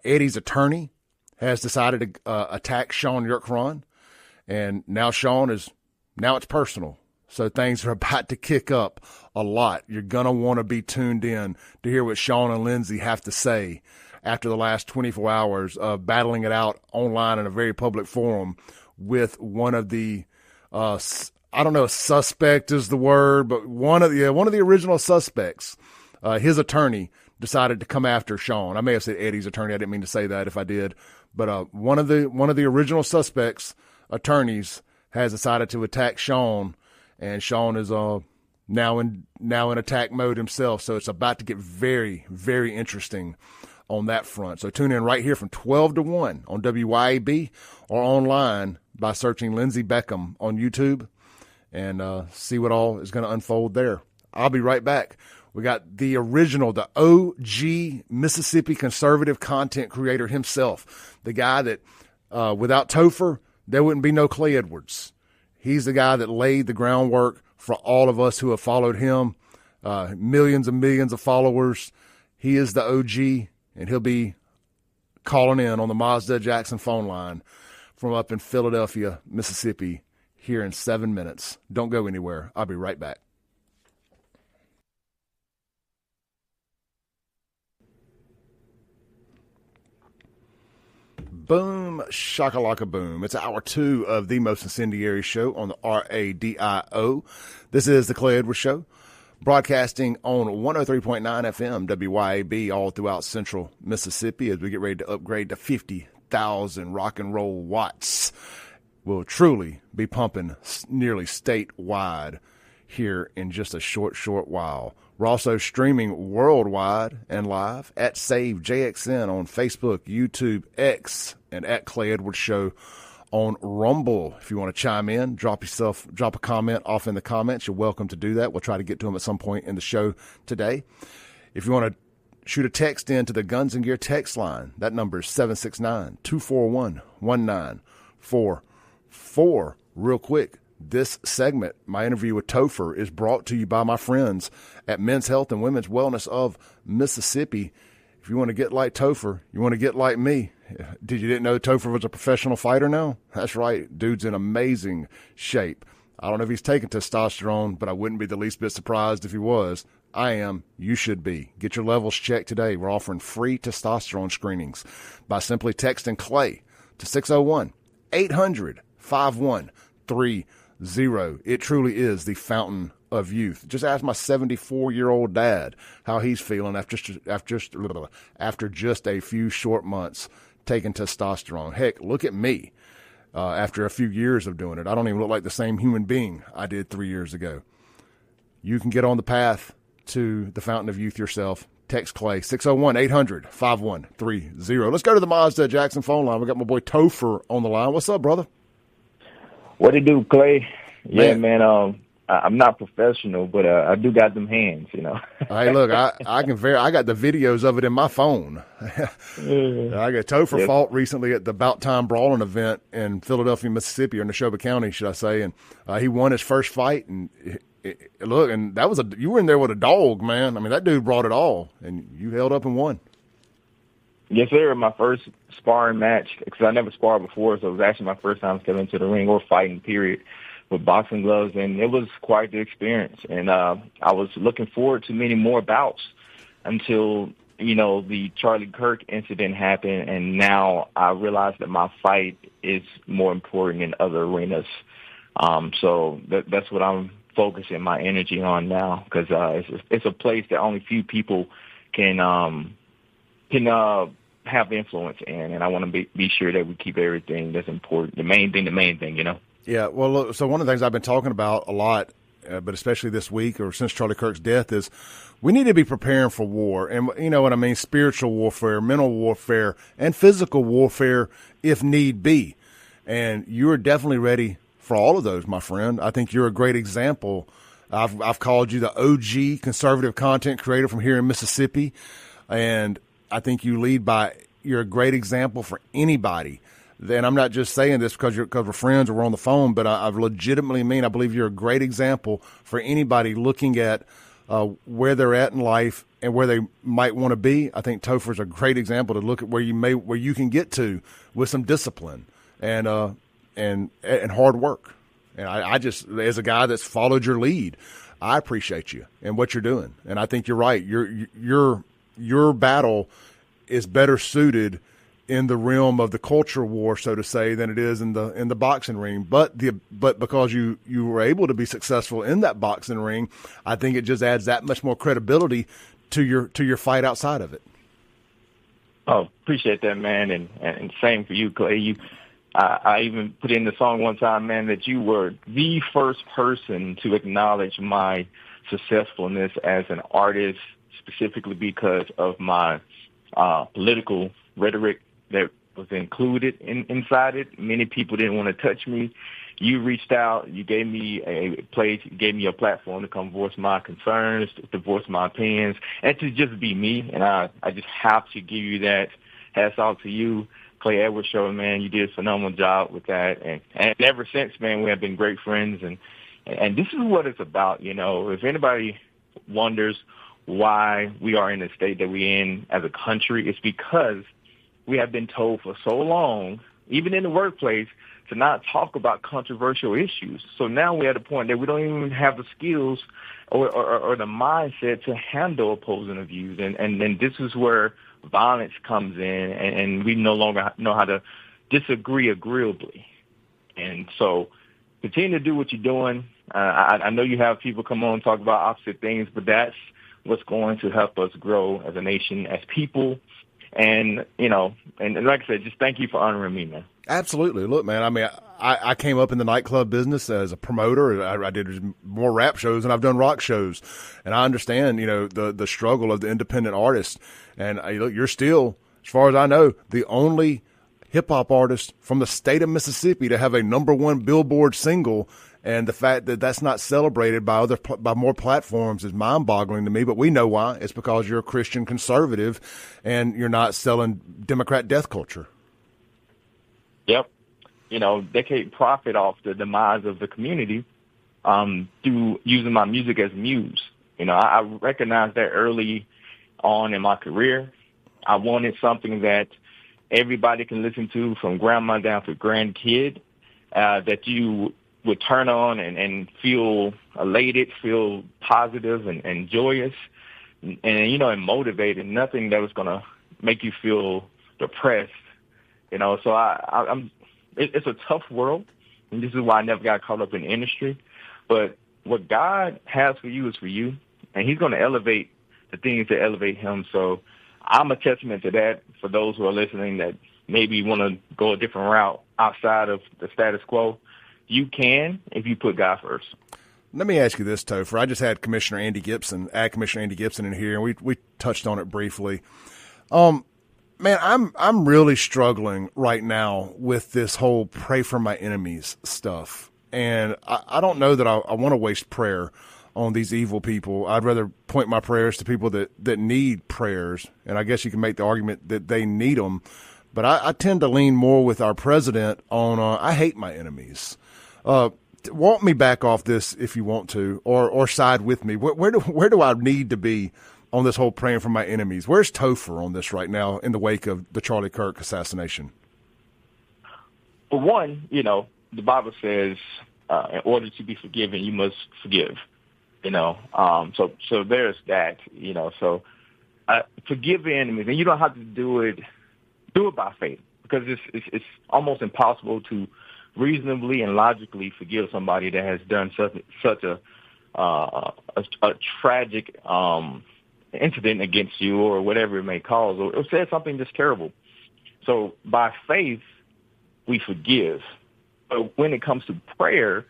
Eddie's attorney has decided to attack Sean Yerkron, and now it's personal. So things are about to kick up a lot. You're going to want to be tuned in to hear what Sean and Lindsay have to say after the last 24 hours of battling it out online in a very public forum with one of the I don't know if suspect is the word, but one of the original suspects. His attorney decided to come after Sean. I may have said Eddie's attorney. I didn't mean to say that if I did. But one of the original suspects' attorneys has decided to attack Sean, and Sean is now in attack mode himself. So it's about to get very, very interesting on that front. So tune in right here from 12 to 1 on WYAB or online by searching Lindsay Beckham on YouTube and see what all is going to unfold there. I'll be right back. We got the original, the OG Mississippi conservative content creator himself, the guy that without Topher, there wouldn't be no Clay Edwards. He's the guy that laid the groundwork for all of us who have followed him, millions and millions of followers. He is the OG, and he'll be calling in on the Mazda Jackson phone line from up in Philadelphia, Mississippi, here in 7 minutes. Don't go anywhere. I'll be right back. Boom, shakalaka boom. It's hour 2 of the most incendiary show on the RADIO. This is the Clay Edwards Show, broadcasting on 103.9 FM WYAB all throughout central Mississippi as we get ready to upgrade to 50,000 rock and roll watts. We'll truly be pumping nearly statewide here in just a short while. We're also streaming worldwide and live at Save JXN on Facebook, YouTube, X, and at Clay Edwards Show on Rumble. If you want to chime in, drop a comment off in the comments. You're welcome to do that. We'll try to get to them at some point in the show today. If you want to shoot a text into the Guns and Gear text line, that number is 769-241-1944. Real quick, this segment, my interview with Topher, is brought to you by my friends at Men's Health and Women's Wellness of Mississippi. If you want to get like Topher, you want to get like me. Didn't know Topher was a professional fighter now? That's right. Dude's in amazing shape. I don't know if he's taking testosterone, but I wouldn't be the least bit surprised if he was. I am. You should be. Get your levels checked today. We're offering free testosterone screenings by simply texting Clay to 601-800-5130. It truly is the fountain of youth. Just ask my 74-year-old dad how he's feeling after just a few short months taking testosterone. Heck, look at me after a few years of doing it. I don't even look like the same human being I did 3 years ago. You can get on the path to the fountain of youth yourself. Text Clay, 601-800-5130. Let's go to the Mazda Jackson phone line. We got my boy Topher on the line. What's up, brother?
What it do, Clay? Yeah, man. I'm not professional, but I do got them hands, you know.
Hey, look, I got the videos of it in my phone. I got Topher fought recently at the About Time Brawling event in Philadelphia, Mississippi, or in Neshoba County, should I say? And he won his first fight. And look, and you were in there with a dog, man. I mean, that dude brought it all, and you held up and won.
Yes, sir. My first sparring match, because I never sparred before, so it was actually my first time stepping into the ring or fighting, period, with boxing gloves, and it was quite the experience. And I was looking forward to many more bouts until, the Charlie Kirk incident happened, and now I realized that my fight is more important in other arenas. So that's what I'm focusing my energy on now, because it's a place that only few people can have influence in, and I want to be sure that we keep everything that's important, the main thing, you know?
Yeah, well, look, so one of the things I've been talking about a lot but especially this week or since Charlie Kirk's death, is we need to be preparing for war. And you know what I mean? Spiritual warfare, mental warfare, and physical warfare if need be. And you are definitely ready for all of those, my friend. I think you're a great example. I've called you the OG conservative content creator from here in Mississippi. And I think you're a great example for anybody. And I'm not just saying this because we're friends or we're on the phone, but I legitimately mean I believe you're a great example for anybody looking at where they're at in life and where they might want to be. I think Topher's a great example to look at where you can get to with some discipline and hard work. And I just, as a guy that's followed your lead, I appreciate you and what you're doing. And I think you're right. Your battle is better suited in the realm of the culture war, so to say, than it is in the boxing ring. But because you were able to be successful in that boxing ring, I think it just adds that much more credibility to your fight outside of it.
Oh, appreciate that, man, and same for you, Clay. I even put in the song one time, man, that you were the first person to acknowledge my successfulness as an artist, specifically because of my political rhetoric that was included inside it. Many people didn't want to touch me. You reached out. You gave me a place. You gave me a platform to come voice my concerns, to voice my opinions, and to just be me. And I just have to give you that. Hats off to you, Clay Edwards Show, man. You did a phenomenal job with that. And ever since, man, we have been great friends. And this is what it's about, you know. If anybody wonders why we are in the state that we're in as a country, it's because we have been told for so long, even in the workplace, to not talk about controversial issues. So now we're at a point that we don't even have the skills or the mindset to handle opposing views. And then this is where violence comes in, and we no longer know how to disagree agreeably. And so continue to do what you're doing. I know you have people come on and talk about opposite things, but that's what's going to help us grow as a nation, as people. And, you know, and like I said, just thank you for honoring me, man.
Absolutely. Look, man, I mean, I came up in the nightclub business as a promoter. I did more rap shows than I've done rock shows. And I understand, you know, the struggle of the independent artist. And look, you're still, as far as I know, the only hip-hop artist from the state of Mississippi to have a #1 Billboard single. And the fact that that's not celebrated by more platforms is mind-boggling to me. But we know why. It's because you're a Christian conservative, and you're not selling Democrat death culture.
Yep. You know, they can't profit off the demise of the community through using my music as muse. You know, I recognized that early on in my career. I wanted something that everybody can listen to, from grandma down to grandkid, that you would turn on and feel elated, feel positive and joyous, and, you know, and motivated. Nothing that was going to make you feel depressed, you know. So it's a tough world, and this is why I never got caught up in the industry. But what God has for you is for you, and he's going to elevate the things that elevate him. So I'm a testament to that for those who are listening that maybe want to go a different route outside of the status quo. You can if you put God first.
Let me ask you this, Topher. I just had Commissioner Andy Gipson, AG Commissioner Andy Gipson in here, and we touched on it briefly. Man, I'm really struggling right now with this whole pray for my enemies stuff. And I don't know that I want to waste prayer on these evil people. I'd rather point my prayers to people that need prayers. And I guess you can make the argument that they need them. But I tend to lean more with our president on I hate my enemies. Walk me back off this if you want to, or side with me. Where do I need to be on this whole praying for my enemies? Where's Topher on this right now in the wake of the Charlie Kirk assassination?
For one, you know, the Bible says in order to be forgiven, you must forgive. You know, so there's that. You know, so forgive your enemies, and you don't have to do it by faith, because it's almost impossible to reasonably and logically forgive somebody that has done such a tragic incident against you, or whatever it may cause, or said something just terrible. So by faith, we forgive. But when it comes to prayer,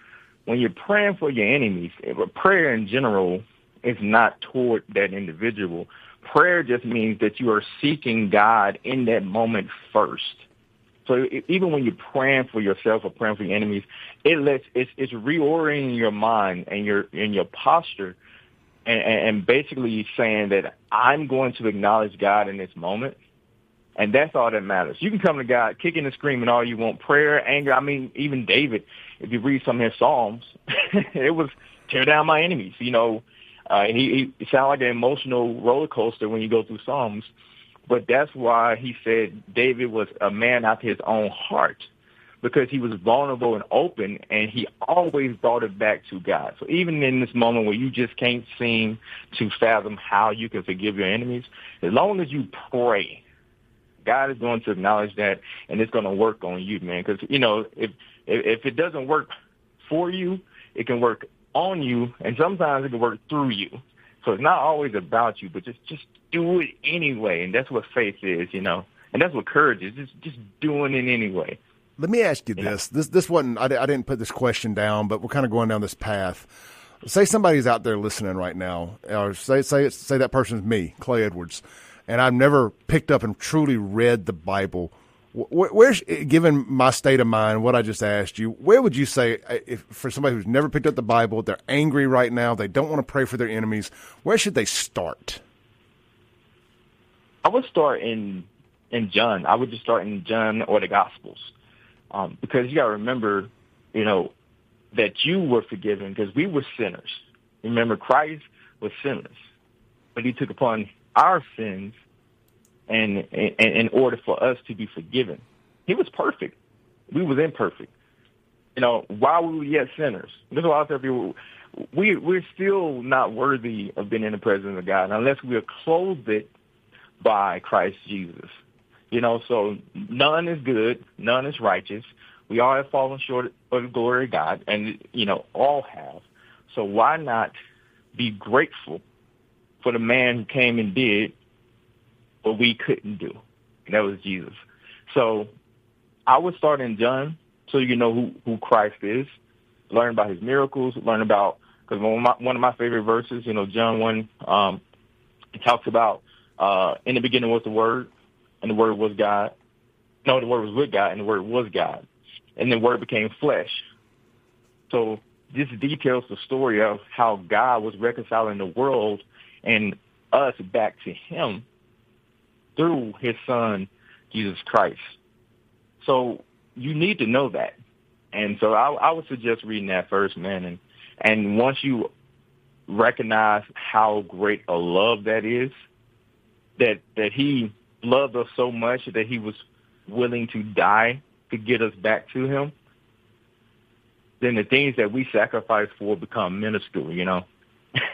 when you're praying for your enemies, prayer in general is not toward that individual. Prayer just means that you are seeking God in that moment first. So even when you're praying for yourself or praying for your enemies, it's reorienting your mind and your posture, and basically saying that I'm going to acknowledge God in this moment, and that's all that matters. You can come to God kicking and screaming all you want, prayer, anger. I mean, even David, if you read some of his Psalms, it was tear down my enemies. He sounded like an emotional roller coaster when you go through Psalms. But that's why he said David was a man after his own heart, because he was vulnerable and open, and he always brought it back to God. So even in this moment where you just can't seem to fathom how you can forgive your enemies, as long as you pray, God is going to acknowledge that, and it's going to work on you, man. Because, if it doesn't work for you, it can work on you, and sometimes it can work through you. So it's not always about you, but just do it anyway. And that's what faith is, and that's what courage is, just doing it anyway.
Let me ask you this. This wasn't, I didn't put this question down, but we're kind of going down this path. Say somebody's out there listening right now, or say that person's me, Clay Edwards, and I've never picked up and truly read the Bible. Where's, given my state of mind, what I just asked you, where would you say, if for somebody who's never picked up the Bible, they're angry right now, they don't want to pray for their enemies, where should they start?
I would start in John. I would just start in John or the Gospels, because you got to remember, that you were forgiven because we were sinners. Remember, Christ was sinless, but he took upon our sins and in order for us to be forgiven. He was perfect. We was imperfect. While we were yet sinners. This is why I tell people, we're still not worthy of being in the presence of God unless we are clothed by Christ Jesus. So none is good, none is righteous. We all have fallen short of the glory of God, and, all have. So why not be grateful for the man who came and did what we couldn't do? And that was Jesus. So I would start in John so you know who Christ is, learn about his miracles, learn about, because one of my favorite verses, John 1, it talks about in the beginning was the Word, and the Word was God. No, the Word was with God, and the Word was God. And the Word became flesh. So this details the story of how God was reconciling the world and us back to him through his Son, Jesus Christ. So you need to know that. And so I would suggest reading that first, man. And once you recognize how great a love that is, that he loved us so much that he was willing to die to get us back to him, then the things that we sacrifice for become minuscule,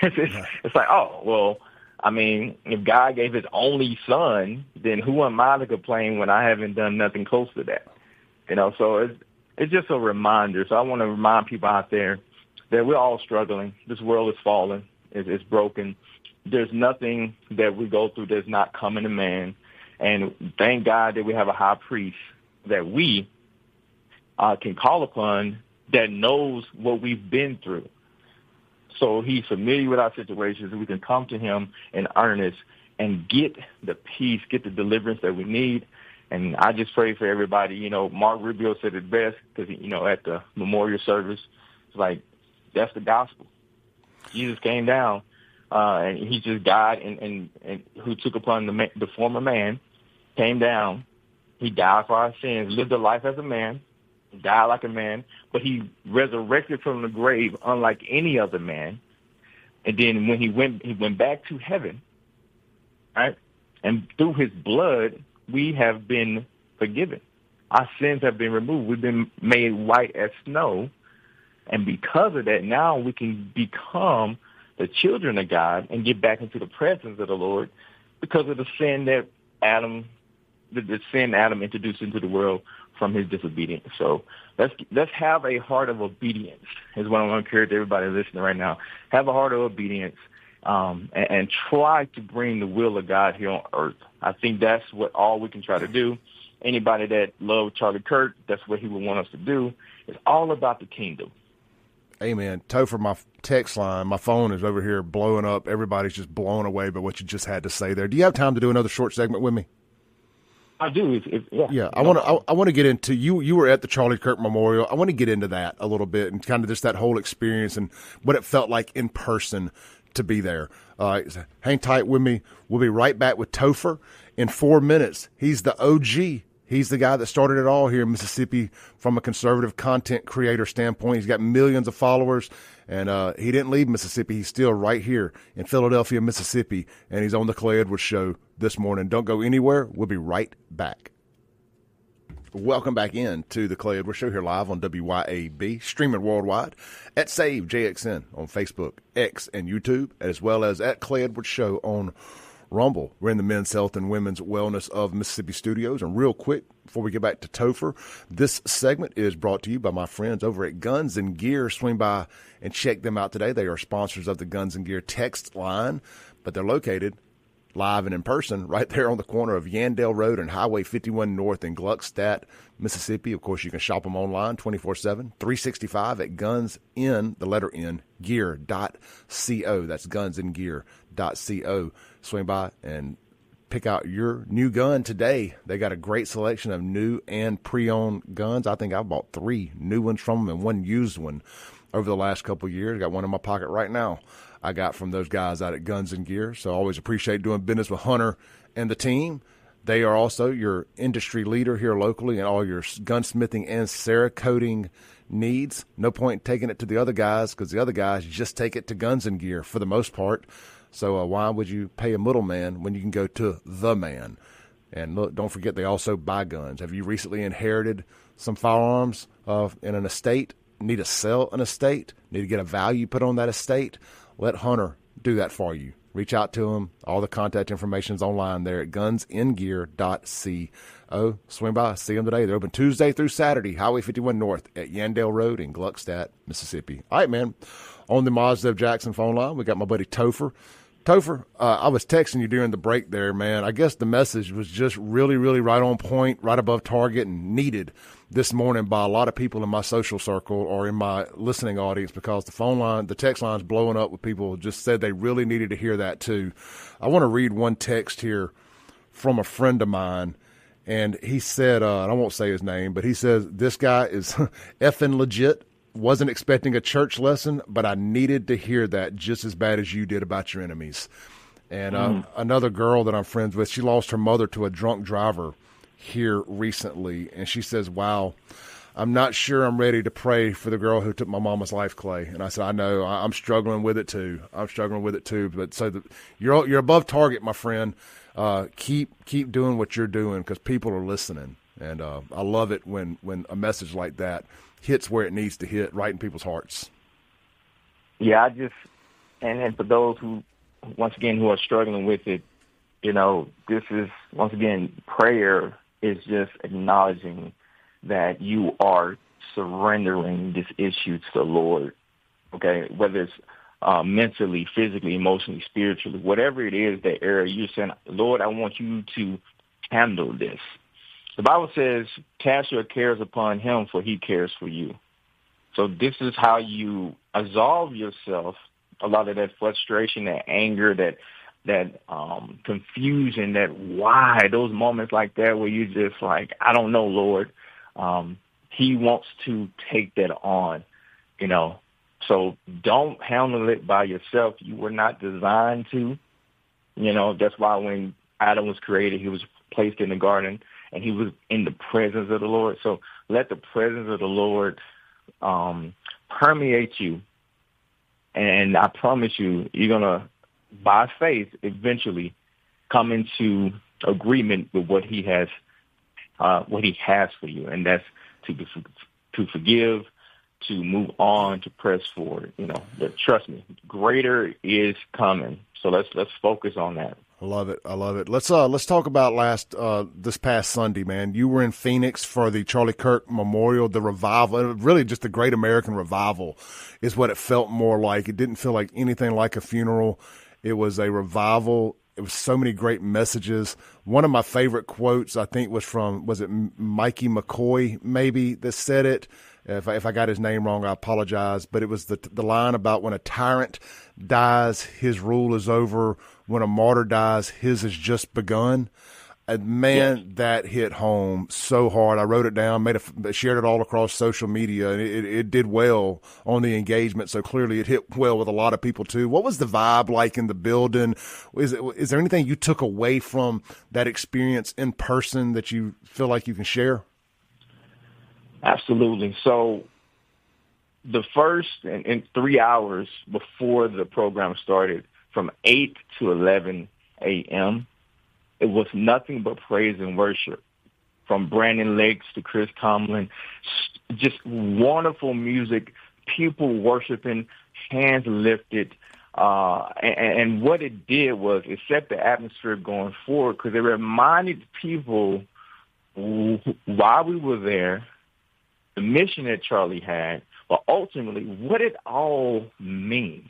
It's like, oh, well, I mean, if God gave his only son, then who am I to complain when I haven't done nothing close to that? So it's just a reminder. So I want to remind people out there that we're all struggling. This world is fallen. It's broken. There's nothing that we go through that's not coming to man. And thank God that we have a high priest that we can call upon that knows what we've been through. So he's familiar with our situations, and we can come to him in earnest and get the peace, get the deliverance that we need. And I just pray for everybody. Mark Rubio said it best because, at the memorial service, it's like, that's the gospel. Jesus came down, and he just died, and who took upon the form of man, came down. He died for our sins, lived a life as a man, died like a man, but he resurrected from the grave unlike any other man. And then when he went back to heaven, right? And through his blood, we have been forgiven. Our sins have been removed. We've been made white as snow. And because of that, now we can become the children of God and get back into the presence of the Lord because of the sin that the sin Adam introduced into the world from his disobedience. So let's have a heart of obedience is what I want to encourage everybody listening right now. Have a heart of obedience and try to bring the will of God here on earth. I think that's what all we can try to do. Anybody that loves Charlie Kirk, that's what he would want us to do. It's all about the kingdom.
Hey, man, Topher, my text line, my phone is over here blowing up. Everybody's just blown away by what you just had to say there. Do you have time to do another short segment with me?
I do.
Yeah, I want to get into you were at the Charlie Kirk Memorial. I want to get into that a little bit and kind of just that whole experience and what it felt like in person to be there. Hang tight with me. We'll be right back with Topher in 4 minutes. He's the OG. He's the guy that started it all here in Mississippi from a conservative content creator standpoint. He's got millions of followers, and he didn't leave Mississippi. He's still right here in Philadelphia, Mississippi, and he's on the Clay Edwards Show this morning. Don't go anywhere. We'll be right back. Welcome back in to the Clay Edwards Show here live on WYAB, streaming worldwide at Save JXN on Facebook, X, and YouTube, as well as at Clay Edwards Show on Rumble. We're in the Men's Health and Women's Wellness of Mississippi studios. And real quick, before we get back to Topher, this segment is brought to you by my friends over at Guns and Gear. Swing by and check them out today. They are sponsors of the Guns and Gear text line, but they're located live and in person right there on the corner of Yandell Road and Highway 51 North in Gluckstadt, Mississippi. Of course, you can shop them online 24/7, 365 at gear.co. That's gunsandgear.co. Swing by and pick out your new gun today. They got a great selection of new and pre-owned guns. I think I bought 3 new ones from them and 1 used one over the last couple of years. Got one in my pocket right now. I got from those guys out at Guns and Gear. So I always appreciate doing business with Hunter and the team. They are also your industry leader here locally in all your gunsmithing and Cerakoting needs. No point taking it to the other guys because the other guys just take it to Guns and Gear for the most part. So why would you pay a middleman when you can go to the man? And look, don't forget they also buy guns. Have you recently inherited some firearms in an estate? Need to sell an estate? Need to get a value put on that estate? Let Hunter do that for you. Reach out to him. All the contact information is online there at gunsandgear.co. Swing by, see them today. They're open Tuesday through Saturday, Highway 51 North at Yandell Road in Gluckstadt, Mississippi. All right, man. On the Mazda Jackson phone line, we got my buddy Topher. Topher, I was texting you during the break there, man. I guess the message was just really, really right on point, right above target, and needed this morning by a lot of people in my social circle or in my listening audience because the phone line, the text line's blowing up with people who just said they really needed to hear that too. I want to read one text here from a friend of mine, and he said, and I won't say his name, but he says, this guy is effing legit. Wasn't expecting a church lesson, but I needed to hear that just as bad as you did about your enemies. And another girl that I'm friends with, she lost her mother to a drunk driver here recently. And she says, wow, I'm not sure I'm ready to pray for the girl who took my mama's life, Clay. And I said, I know, I'm struggling with it too. But so you're above target, my friend. Keep doing what you're doing because people are listening. And I love it when a message like that hits where it needs to hit, right in people's hearts.
Yeah, and for those who, once again, who are struggling with it, this is, once again, prayer is just acknowledging that you are surrendering this issue to the Lord, okay? Whether it's mentally, physically, emotionally, spiritually, whatever it is, that area, you're saying, Lord, I want you to handle this. The Bible says, cast your cares upon him, for he cares for you. So this is how you absolve yourself, a lot of that frustration, that anger, that confusion, that why, those moments like that where you just like, I don't know, Lord. He wants to take that on, So don't handle it by yourself. You were not designed to. That's why when Adam was created, he was placed in the garden, and he was in the presence of the Lord. So let the presence of the Lord permeate you. And I promise you, you're going to, by faith, eventually come into agreement with what he has for you. And that's to forgive, to move on, to press forward. But trust me, greater is coming. So let's focus on that.
I love it. Let's talk about this past Sunday, man. You were in Phoenix for the Charlie Kirk Memorial, the revival, really just the Great American Revival is what it felt more like. It didn't feel like anything like a funeral. It was a revival. It was so many great messages. One of my favorite quotes, I think, was it Mikey McCoy maybe that said it? If I got his name wrong, I apologize. But it was the line about when a tyrant dies, his rule is over. When a martyr dies, his has just begun. And man, that hit home so hard. I wrote it down, shared it all across social media, and it did well on the engagement. So clearly it hit well with a lot of people too. What was the vibe like in the building? Is there anything you took away from that experience in person that you feel like you can share?
Absolutely. So the first in 3 hours before the program started, from 8 to 11 a.m., it was nothing but praise and worship, from Brandon Lakes to Chris Tomlin. Just wonderful music, people worshiping, hands lifted. And what it did was it set the atmosphere going forward, because it reminded people why we were there, the mission that Charlie had, but ultimately what it all means.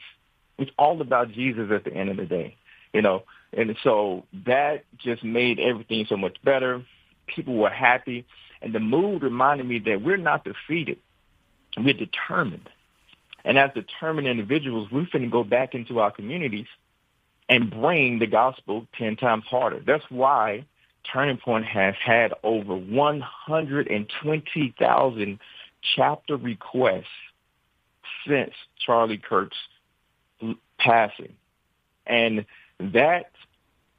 It's all about Jesus at the end of the day, you know. And so that just made everything so much better. People were happy. And the mood reminded me that we're not defeated. We're determined. And as determined individuals, we're finna go back into our communities and bring the gospel 10 times harder. That's why Turning Point has had over 120,000 chapter requests since Charlie Kirk's passing. And that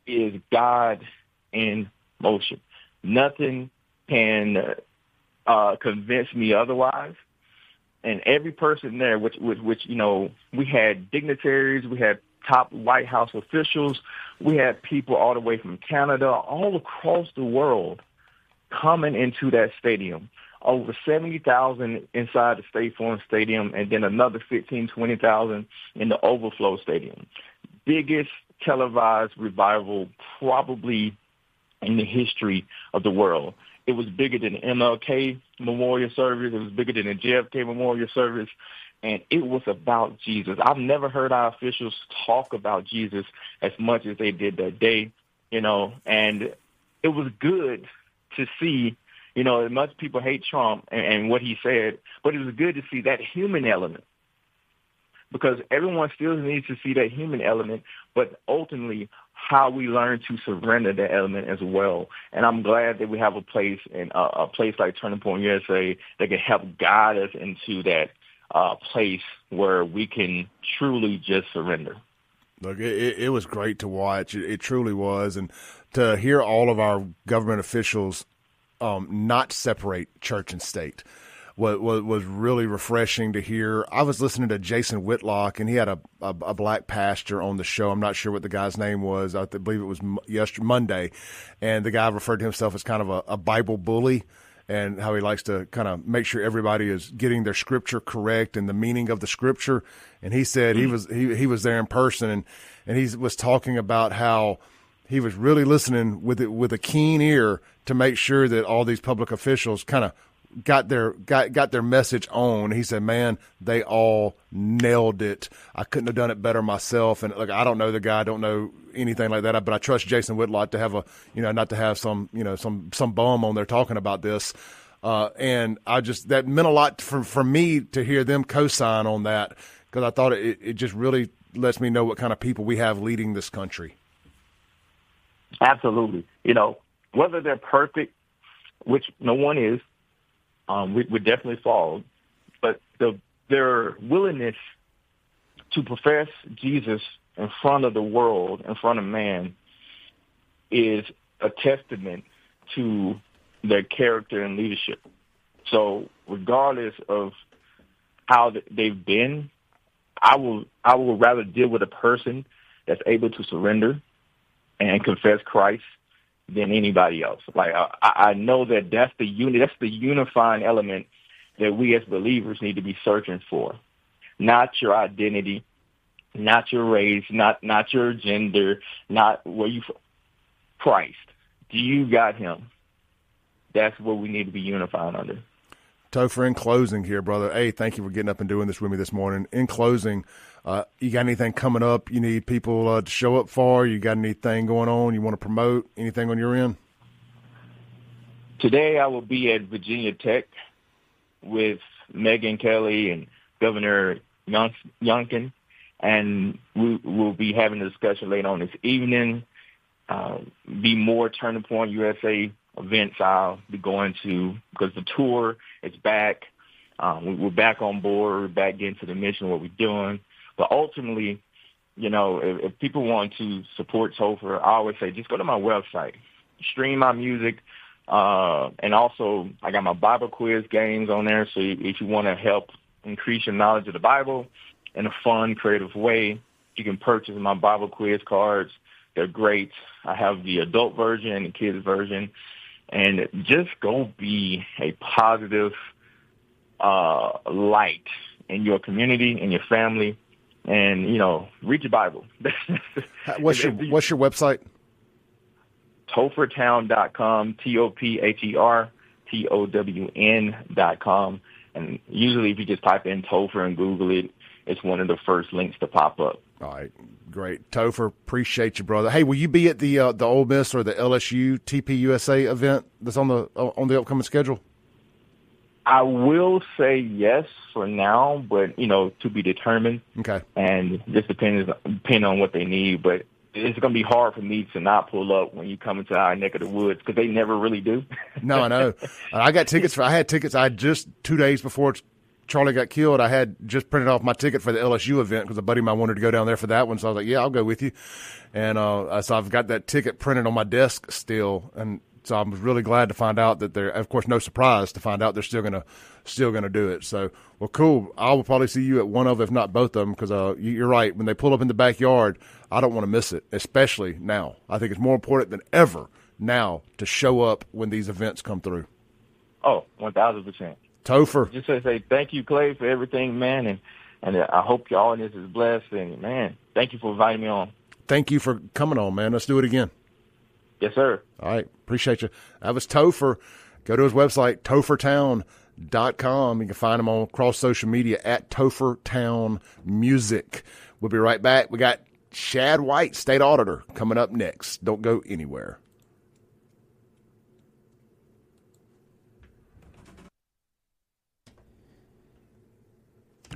is God in motion. Nothing can convince me otherwise. And every person there, which you know, we had dignitaries, we had top White House officials, we had people all the way from Canada, all across the world coming into that stadium. Over 70,000 inside the State Farm Stadium, and then another 15, 20,000 in the Overflow Stadium. Biggest televised revival probably in the history of the world. It was bigger than the MLK Memorial Service. It was bigger than the JFK Memorial Service. And it was about Jesus. I've never heard our officials talk about Jesus as much as they did that day, you know, and it was good to see, you know, as much people hate Trump and what he said, but it was good to see that human element, because everyone still needs to see that human element, but ultimately how we learn to surrender that element as well. And I'm glad that we have a place like Turning Point USA that can help guide us into that place where we can truly just surrender.
Look, it was great to watch. It truly was. And to hear all of our government officials not separate church and state was really refreshing to hear. I was listening to Jason Whitlock, and he had a black pastor on the show. I'm not sure what the guy's name was. I believe it was Monday. And the guy referred to himself as kind of a Bible bully, and how he likes to kind of make sure everybody is getting their scripture correct and the meaning of the scripture. And he said he was there in person, and he was talking about how he was really listening with a keen ear to make sure that all these public officials kind of got their message on. He said, man, they all nailed it. I couldn't have done it better myself. And look, I don't know the guy, I don't know anything like that, but I trust Jason Whitlock to have not to have some bum on there talking about this. And that meant a lot for me to hear them co-sign on that, because I thought it just really lets me know what kind of people we have leading this country.
Absolutely. You know, whether they're perfect, which no one is, we definitely fall, but their willingness to profess Jesus in front of the world, in front of man, is a testament to their character and leadership. So regardless of how they've been, I will rather deal with a person that's able to surrender and confess Christ than anybody else. Like I know that's the unifying element that we as believers need to be searching for. Not your identity, not your race, not your gender, not where you from. Christ. Do you got him? That's what we need to be unified under.
Topher, in closing here, brother, thank you for getting up and doing this with me this morning. In closing, you got anything coming up you need people to show up for? You got anything going on you want to promote? Anything on your end?
Today I will be at Virginia Tech with Megyn Kelly and Governor Youngkin, and we'll be having a discussion later on this evening. Be more Turning Point USA events I'll be going to, because the tour is back. We're back on board. We're back getting to the mission, what we're doing. But ultimately, if people want to support Topher, I always say just go to my website, stream my music, and also I got my Bible quiz games on there. So if you want to help increase your knowledge of the Bible in a fun, creative way, you can purchase my Bible quiz cards. They're great. I have the adult version and the kids version. And just go be a positive light in your community, in your family, and, read your Bible.
What's your website?
Tophertown.com, TOPHERTOWN.com. And usually if you just type in Topher and Google it, it's one of the first links to pop up.
All right, great. Topher, appreciate you, brother. Hey, will you be at the Ole Miss or the LSU TPUSA event that's on the upcoming schedule?
I will say yes for now, but, to be determined.
Okay. And
just depending on what they need. But it's going to be hard for me to not pull up when you come into our neck of the woods, because they never really do.
No, I know. I had tickets. I just 2 days before Charlie got killed, I had just printed off my ticket for the LSU event because a buddy of mine wanted to go down there for that one. So I was like, yeah, I'll go with you. And so I've got that ticket printed on my desk still. And so I was really glad to find out that they're, of course, no surprise to find out they're still gonna do it. So, well, cool. I will probably see you at one of, if not both of them, because you're right. When they pull up in the backyard, I don't want to miss it, especially now. I think it's more important than ever now to show up when these events come through.
Oh, 1,000%.
Topher.
Just to say thank you, Clay, for everything, man, and I hope your audience is blessed. And, man, thank you for inviting me on.
Thank you for coming on, man. Let's do it again.
Yes, sir.
All right. Appreciate you. That was Topher. Go to his website, tophertown.com. You can find him on across social media at Tophertown Music. We'll be right back. We got Shad White, State Auditor, coming up next. Don't go anywhere.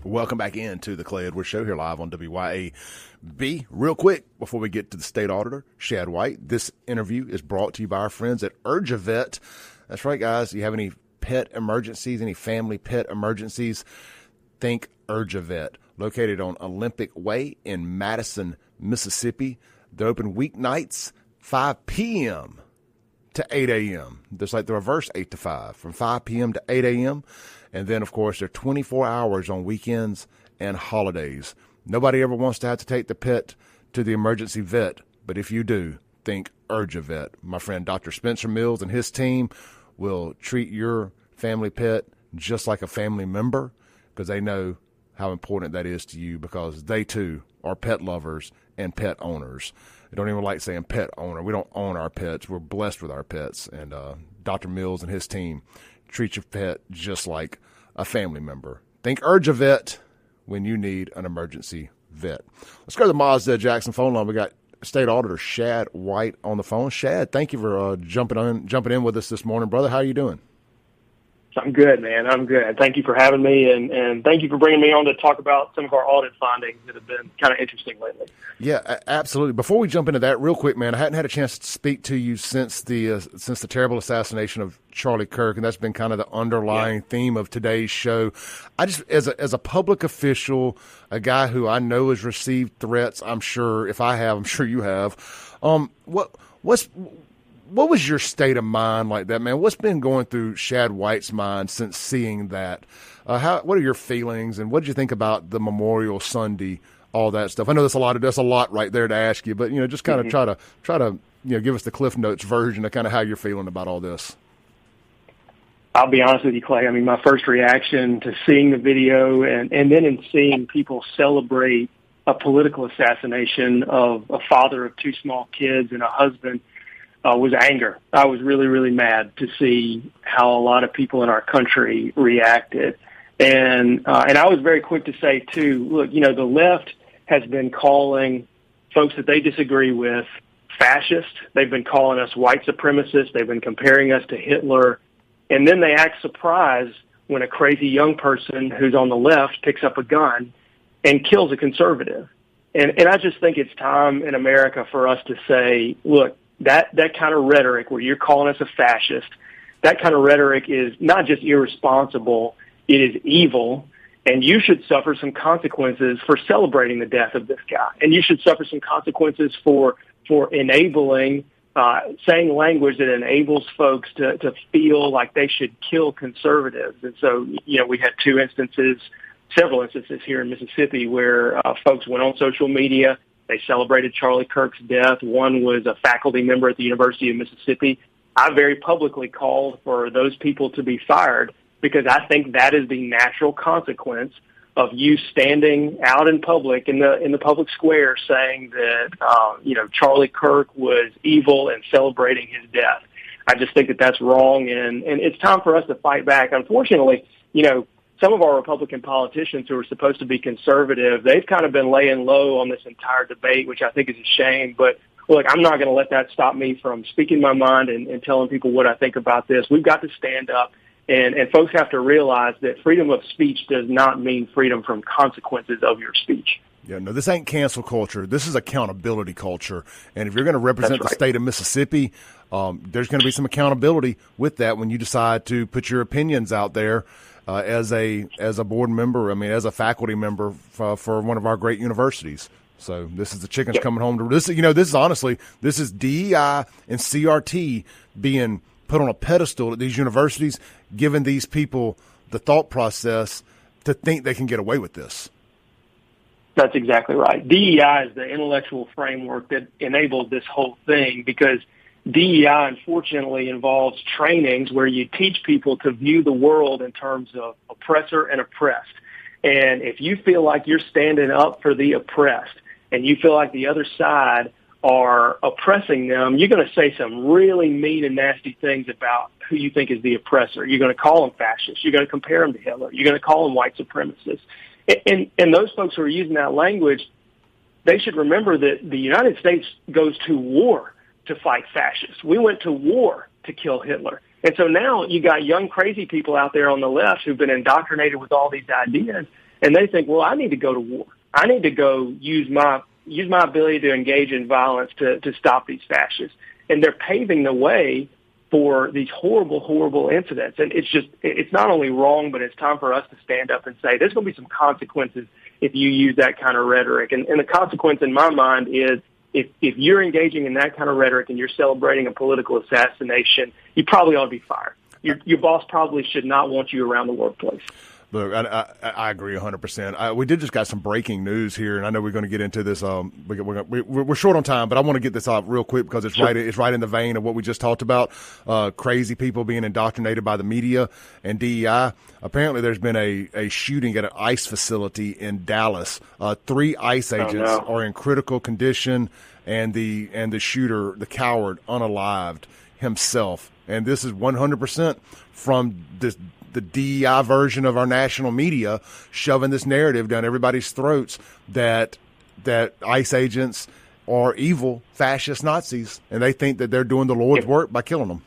Welcome back into the Clay Edwards Show here live on WYAB. Real quick, before we get to the State Auditor, Shad White, this interview is brought to you by our friends at UrgeVet. That's right, guys. You have any pet emergencies, any family pet emergencies, think UrgeVet. Located on Olympic Way in Madison, Mississippi. They're open weeknights, 5 p.m. to 8 a.m. Just like the reverse 8 to 5, from 5 p.m. to 8 a.m. And then, of course, they're 24 hours on weekends and holidays. Nobody ever wants to have to take the pet to the emergency vet, but if you do, think UrgeVet. My friend Dr. Spencer Mills and his team will treat your family pet just like a family member, because they know how important that is to you, because they, too, are pet lovers and pet owners. I don't even like saying pet owner. We don't own our pets. We're blessed with our pets. And Dr. Mills and his team treat your pet just like a family member. Think UrgeVet when you need an emergency vet. Let's go to the Mazda Jackson phone line. We got State Auditor Shad White on the phone. Shad, thank you for jumping in with us this morning, brother. How are you doing?
I'm good, man. I'm good. Thank you for having me, and thank you for bringing me on to talk about some of our audit findings that have been kind of interesting lately.
Yeah, absolutely. Before we jump into that, real quick, man, I hadn't had a chance to speak to you since the terrible assassination of Charlie Kirk, and that's been kind of the underlying theme of today's show. I just, as a public official, a guy who I know has received threats, I'm sure, if I have, I'm sure you have. What was your state of mind like that, man? What's been going through Shad White's mind since seeing that? What are your feelings, and what did you think about the Memorial Sunday, all that stuff? I know that's a lot right there to ask you, but just kind of try to give us the Cliff Notes version of kind of how you're feeling about all this.
I'll be honest with you, Clay. I mean, my first reaction to seeing the video and then in seeing people celebrate a political assassination of a father of two small kids and a husband was anger. I was really, really mad to see how a lot of people in our country reacted. And I was very quick to say, too, look, the left has been calling folks that they disagree with fascist. They've been calling us white supremacists. They've been comparing us to Hitler. And then they act surprised when a crazy young person who's on the left picks up a gun and kills a conservative. And I just think it's time in America for us to say, look, that kind of rhetoric where you're calling us a fascist, that kind of rhetoric is not just irresponsible, it is evil, and you should suffer some consequences for celebrating the death of this guy. And you should suffer some consequences for enabling, saying language that enables folks to feel like they should kill conservatives. And so, we had several instances here in Mississippi where folks went on social media. They celebrated Charlie Kirk's death. One was a faculty member at the University of Mississippi. I very publicly called for those people to be fired because I think that is the natural consequence of you standing out in public, in the public square, saying that, Charlie Kirk was evil and celebrating his death. I just think that that's wrong, and it's time for us to fight back. Unfortunately, some of our Republican politicians who are supposed to be conservative, they've kind of been laying low on this entire debate, which I think is a shame. But look, I'm not going to let that stop me from speaking my mind and telling people what I think about this. We've got to stand up, and folks have to realize that freedom of speech does not mean freedom from consequences of your speech.
Yeah, no, this ain't cancel culture. This is accountability culture. And if you're going to represent the state of Mississippi, there's going to be some accountability with that when you decide to put your opinions out there. As a board member, as a faculty member for one of our great universities. So this is the chickens coming home to this. This is DEI and CRT being put on a pedestal at these universities, giving these people the thought process to think they can get away with this.
That's exactly right. DEI is the intellectual framework that enabled this whole thing because DEI, unfortunately, involves trainings where you teach people to view the world in terms of oppressor and oppressed. And if you feel like you're standing up for the oppressed and you feel like the other side are oppressing them, you're going to say some really mean and nasty things about who you think is the oppressor. You're going to call them fascists. You're going to compare them to Hitler. You're going to call them white supremacists. And those folks who are using that language, they should remember that the United States goes to war to fight fascists. We went to war to kill Hitler. And so now you got young crazy people out there on the left who've been indoctrinated with all these ideas, and they think, well, I need to go to war. I need to go use my ability to engage in violence to stop these fascists. And they're paving the way for these horrible, horrible incidents. And it's not only wrong, but it's time for us to stand up and say there's going to be some consequences if you use that kind of rhetoric. And the consequence in my mind is if you're engaging in that kind of rhetoric and you're celebrating a political assassination, you probably ought to be fired. Your boss probably should not want you around the workplace.
Look, I agree 100%. We did just got some breaking news here, and I know we're going to get into this. We're short on time, but I want to get this off real quick because it's right in the vein of what we just talked about. Crazy people being indoctrinated by the media and DEI. Apparently, there's been a shooting at an ICE facility in Dallas. 3 ICE agents are in critical condition, and the shooter, the coward, unalived himself. And this is 100% from the DEI version of our national media shoving this narrative down everybody's throats that ICE agents are evil, fascist Nazis, and they think that they're doing the Lord's work by killing them.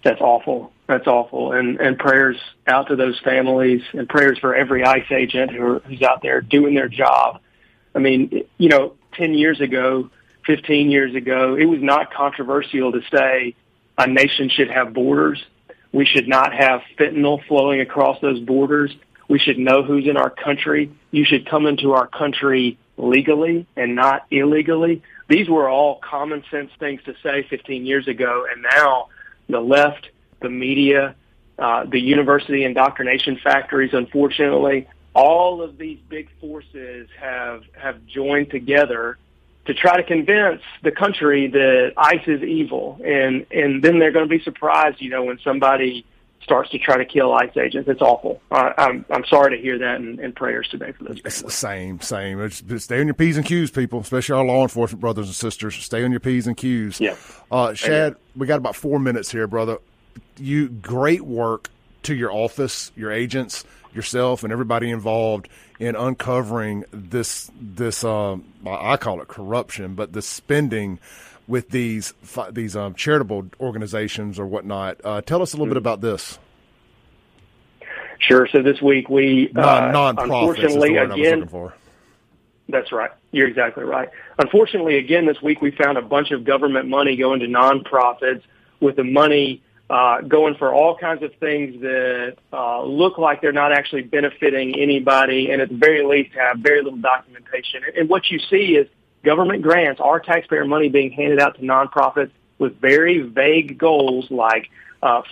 That's awful. That's awful. And prayers out to those families and prayers for every ICE agent who's out there doing their job. I mean, 10 years ago, 15 years ago, it was not controversial to say a nation should have borders. We should not have fentanyl flowing across those borders. We should know who's in our country. You should come into our country legally and not illegally. These were all common sense things to say 15 years ago, and now the left, the media, the university indoctrination factories, unfortunately, all of these big forces have joined together to try to convince the country that ICE is evil. And then they're going to be surprised, when somebody starts to try to kill ICE agents. It's awful. I'm sorry to hear that, and prayers today for those families.
Same. Stay on your P's and Q's, people, especially our law enforcement brothers and sisters. Stay on your P's and Q's.
Yeah.
Shad, we got about 4 minutes here, brother. You great work to your office, your agents, yourself, and everybody involved in uncovering this I call it corruption, but the spending with these charitable organizations or whatnot. Tell us a little bit about this.
Sure. So this week we
unfortunately again.
That's right. You're exactly right. Unfortunately, again this week we found a bunch of government money going to nonprofits, with the money going for all kinds of things that look like they're not actually benefiting anybody, and at the very least have very little documentation. And what you see is government grants, our taxpayer money being handed out to nonprofits with very vague goals like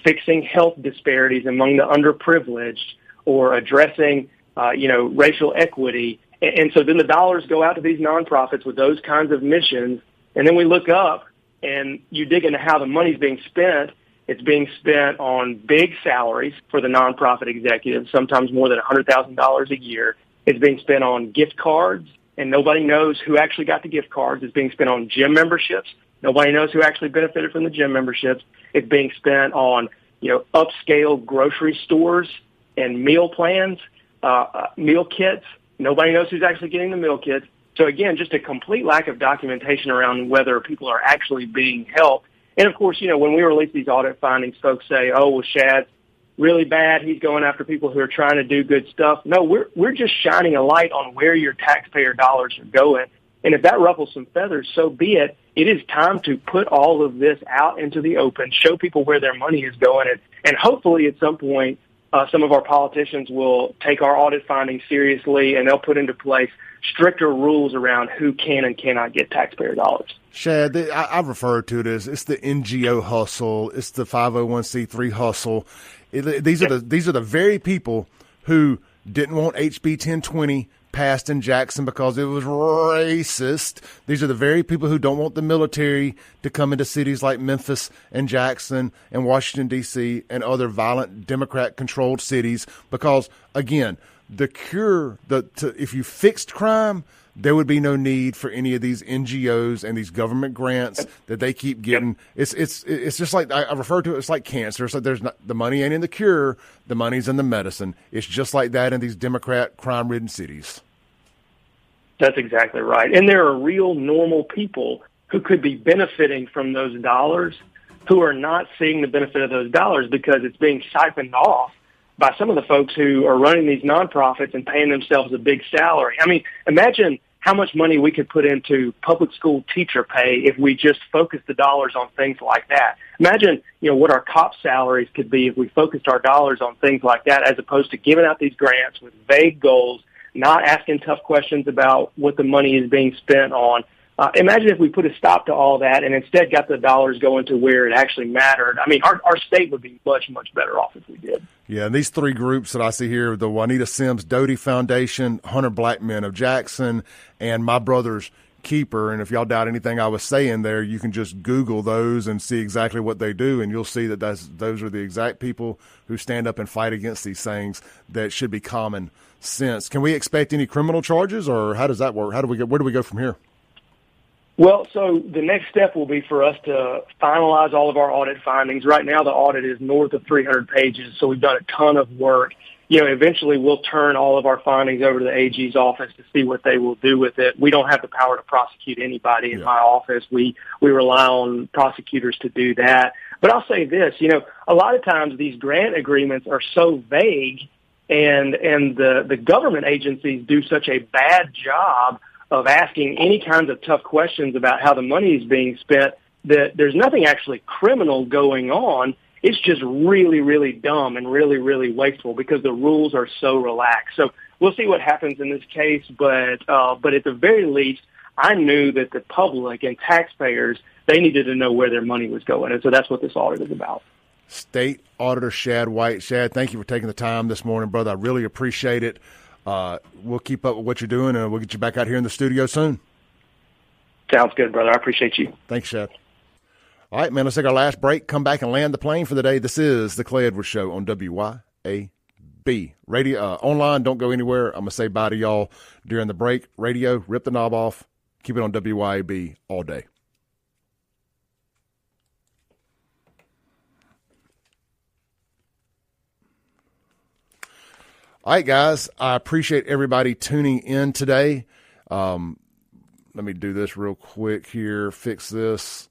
fixing health disparities among the underprivileged, or addressing, racial equity. And so then the dollars go out to these nonprofits with those kinds of missions. And then we look up and you dig into how the money's being spent. It's being spent on big salaries for the nonprofit executives, sometimes more than $100,000 a year. It's being spent on gift cards, and nobody knows who actually got the gift cards. It's being spent on gym memberships. Nobody knows who actually benefited from the gym memberships. It's being spent on, upscale grocery stores and meal plans, meal kits. Nobody knows who's actually getting the meal kits. So again, just a complete lack of documentation around whether people are actually being helped. And of course, when we release these audit findings, folks say, "Oh, well, Shad's really bad. He's going after people who are trying to do good stuff." No, we're just shining a light on where your taxpayer dollars are going. And if that ruffles some feathers, so be it. It is time to put all of this out into the open, show people where their money is going, and hopefully at some point some of our politicians will take our audit findings seriously, and they'll put into place stricter rules around who can and cannot get taxpayer dollars.
Shad, I refer to it as it's the NGO hustle, it's the 501c3 hustle. These are the very people who didn't want HB 1020 passed in Jackson because it was racist. These are the very people who don't want the military to come into cities like Memphis and Jackson and Washington, D.C. and other violent Democrat-controlled cities because, again, if you fixed crime, there would be no need for any of these NGOs and these government grants that they keep getting. Yep. It's just like I refer to it. It's like cancer. It's like the money ain't in the cure. The money's in the medicine. It's just like that in these Democrat crime-ridden cities.
That's exactly right. And there are real normal people who could be benefiting from those dollars who are not seeing the benefit of those dollars because it's being siphoned off by some of the folks who are running these nonprofits and paying themselves a big salary. I mean, imagine how much money we could put into public school teacher pay if we just focused the dollars on things like that. Imagine, what our cop salaries could be if we focused our dollars on things like that, as opposed to giving out these grants with vague goals, not asking tough questions about what the money is being spent on. Imagine if we put a stop to all that and instead got the dollars going to where it actually mattered. I mean, our state would be much, much better off if we did.
Yeah, and these three groups that I see here, the Juanita Sims Doty Foundation, 100 Black Men of Jackson, and My Brother's Keeper. And if y'all doubt anything I was saying there, you can just Google those and see exactly what they do, and you'll see that those are the exact people who stand up and fight against these things that should be common sense. Can we expect any criminal charges, or how does that work? Where do we go from here?
Well, so the next step will be for us to finalize all of our audit findings. Right now, the audit is north of 300 pages, so we've done a ton of work. Eventually we'll turn all of our findings over to the AG's office to see what they will do with it. We don't have the power to prosecute anybody in my office. We rely on prosecutors to do that. But I'll say this, a lot of times these grant agreements are so vague, and the government agencies do such a bad job of asking any kinds of tough questions about how the money is being spent that there's nothing actually criminal going on. It's just really, really dumb and really, really wasteful because the rules are so relaxed. So we'll see what happens in this case, but at the very least, I knew that the public and taxpayers, they needed to know where their money was going, and so that's what this audit is about.
State Auditor Shad White. Shad, thank you for taking the time this morning, brother. I really appreciate it. We'll keep up with what you're doing, and we'll get you back out here in the studio soon.
Sounds good, brother. I appreciate you.
Thanks, Shad. All right, man, let's take our last break, come back and land the plane for the day. This is the Clay Edwards Show on WYAB. Radio, online, don't go anywhere. I'm going to say bye to y'all during the break. Radio, rip the knob off. Keep it on WYAB all day. All right, guys, I appreciate everybody tuning in today. Let me do this real quick here, fix this.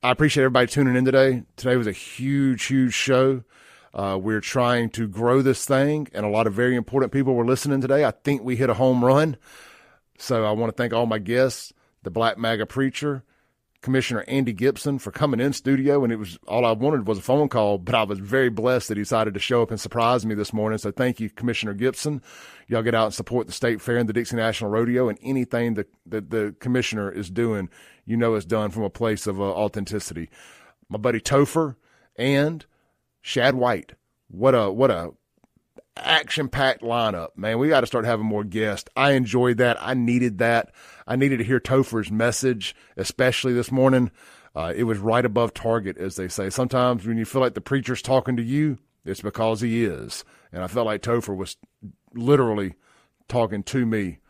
I appreciate everybody tuning in today. Today was a huge, huge show. We're trying to grow this thing, and a lot of very important people were listening today. I think we hit a home run. So I want to thank all my guests, the Black MAGA preacher, Commissioner Andy Gipson, for coming in studio, and it was all I wanted was a phone call, but I was very blessed that he decided to show up and surprise me this morning. So thank you, Commissioner Gipson. Y'all get out and support the State Fair and the Dixie National Rodeo, and anything that the commissioner is doing, you know, is done from a place of authenticity. My buddy Topher and Shad White, what a action-packed lineup, man. We got to start having more guests. I enjoyed that. I needed that. I needed to hear Topher's message, especially this morning. It was right above target, as they say. Sometimes when you feel like the preacher's talking to you, it's because he is. And I felt like Topher was literally talking to me.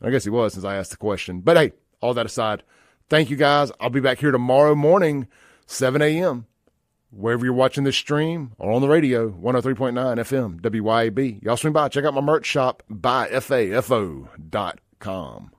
I guess he was, since I asked the question. But hey, all that aside, thank you guys. I'll be back here tomorrow morning, 7 a.m., wherever you're watching this stream or on the radio, 103.9 FM, WYAB. Y'all swing by, check out my merch shop, buyfafo.com.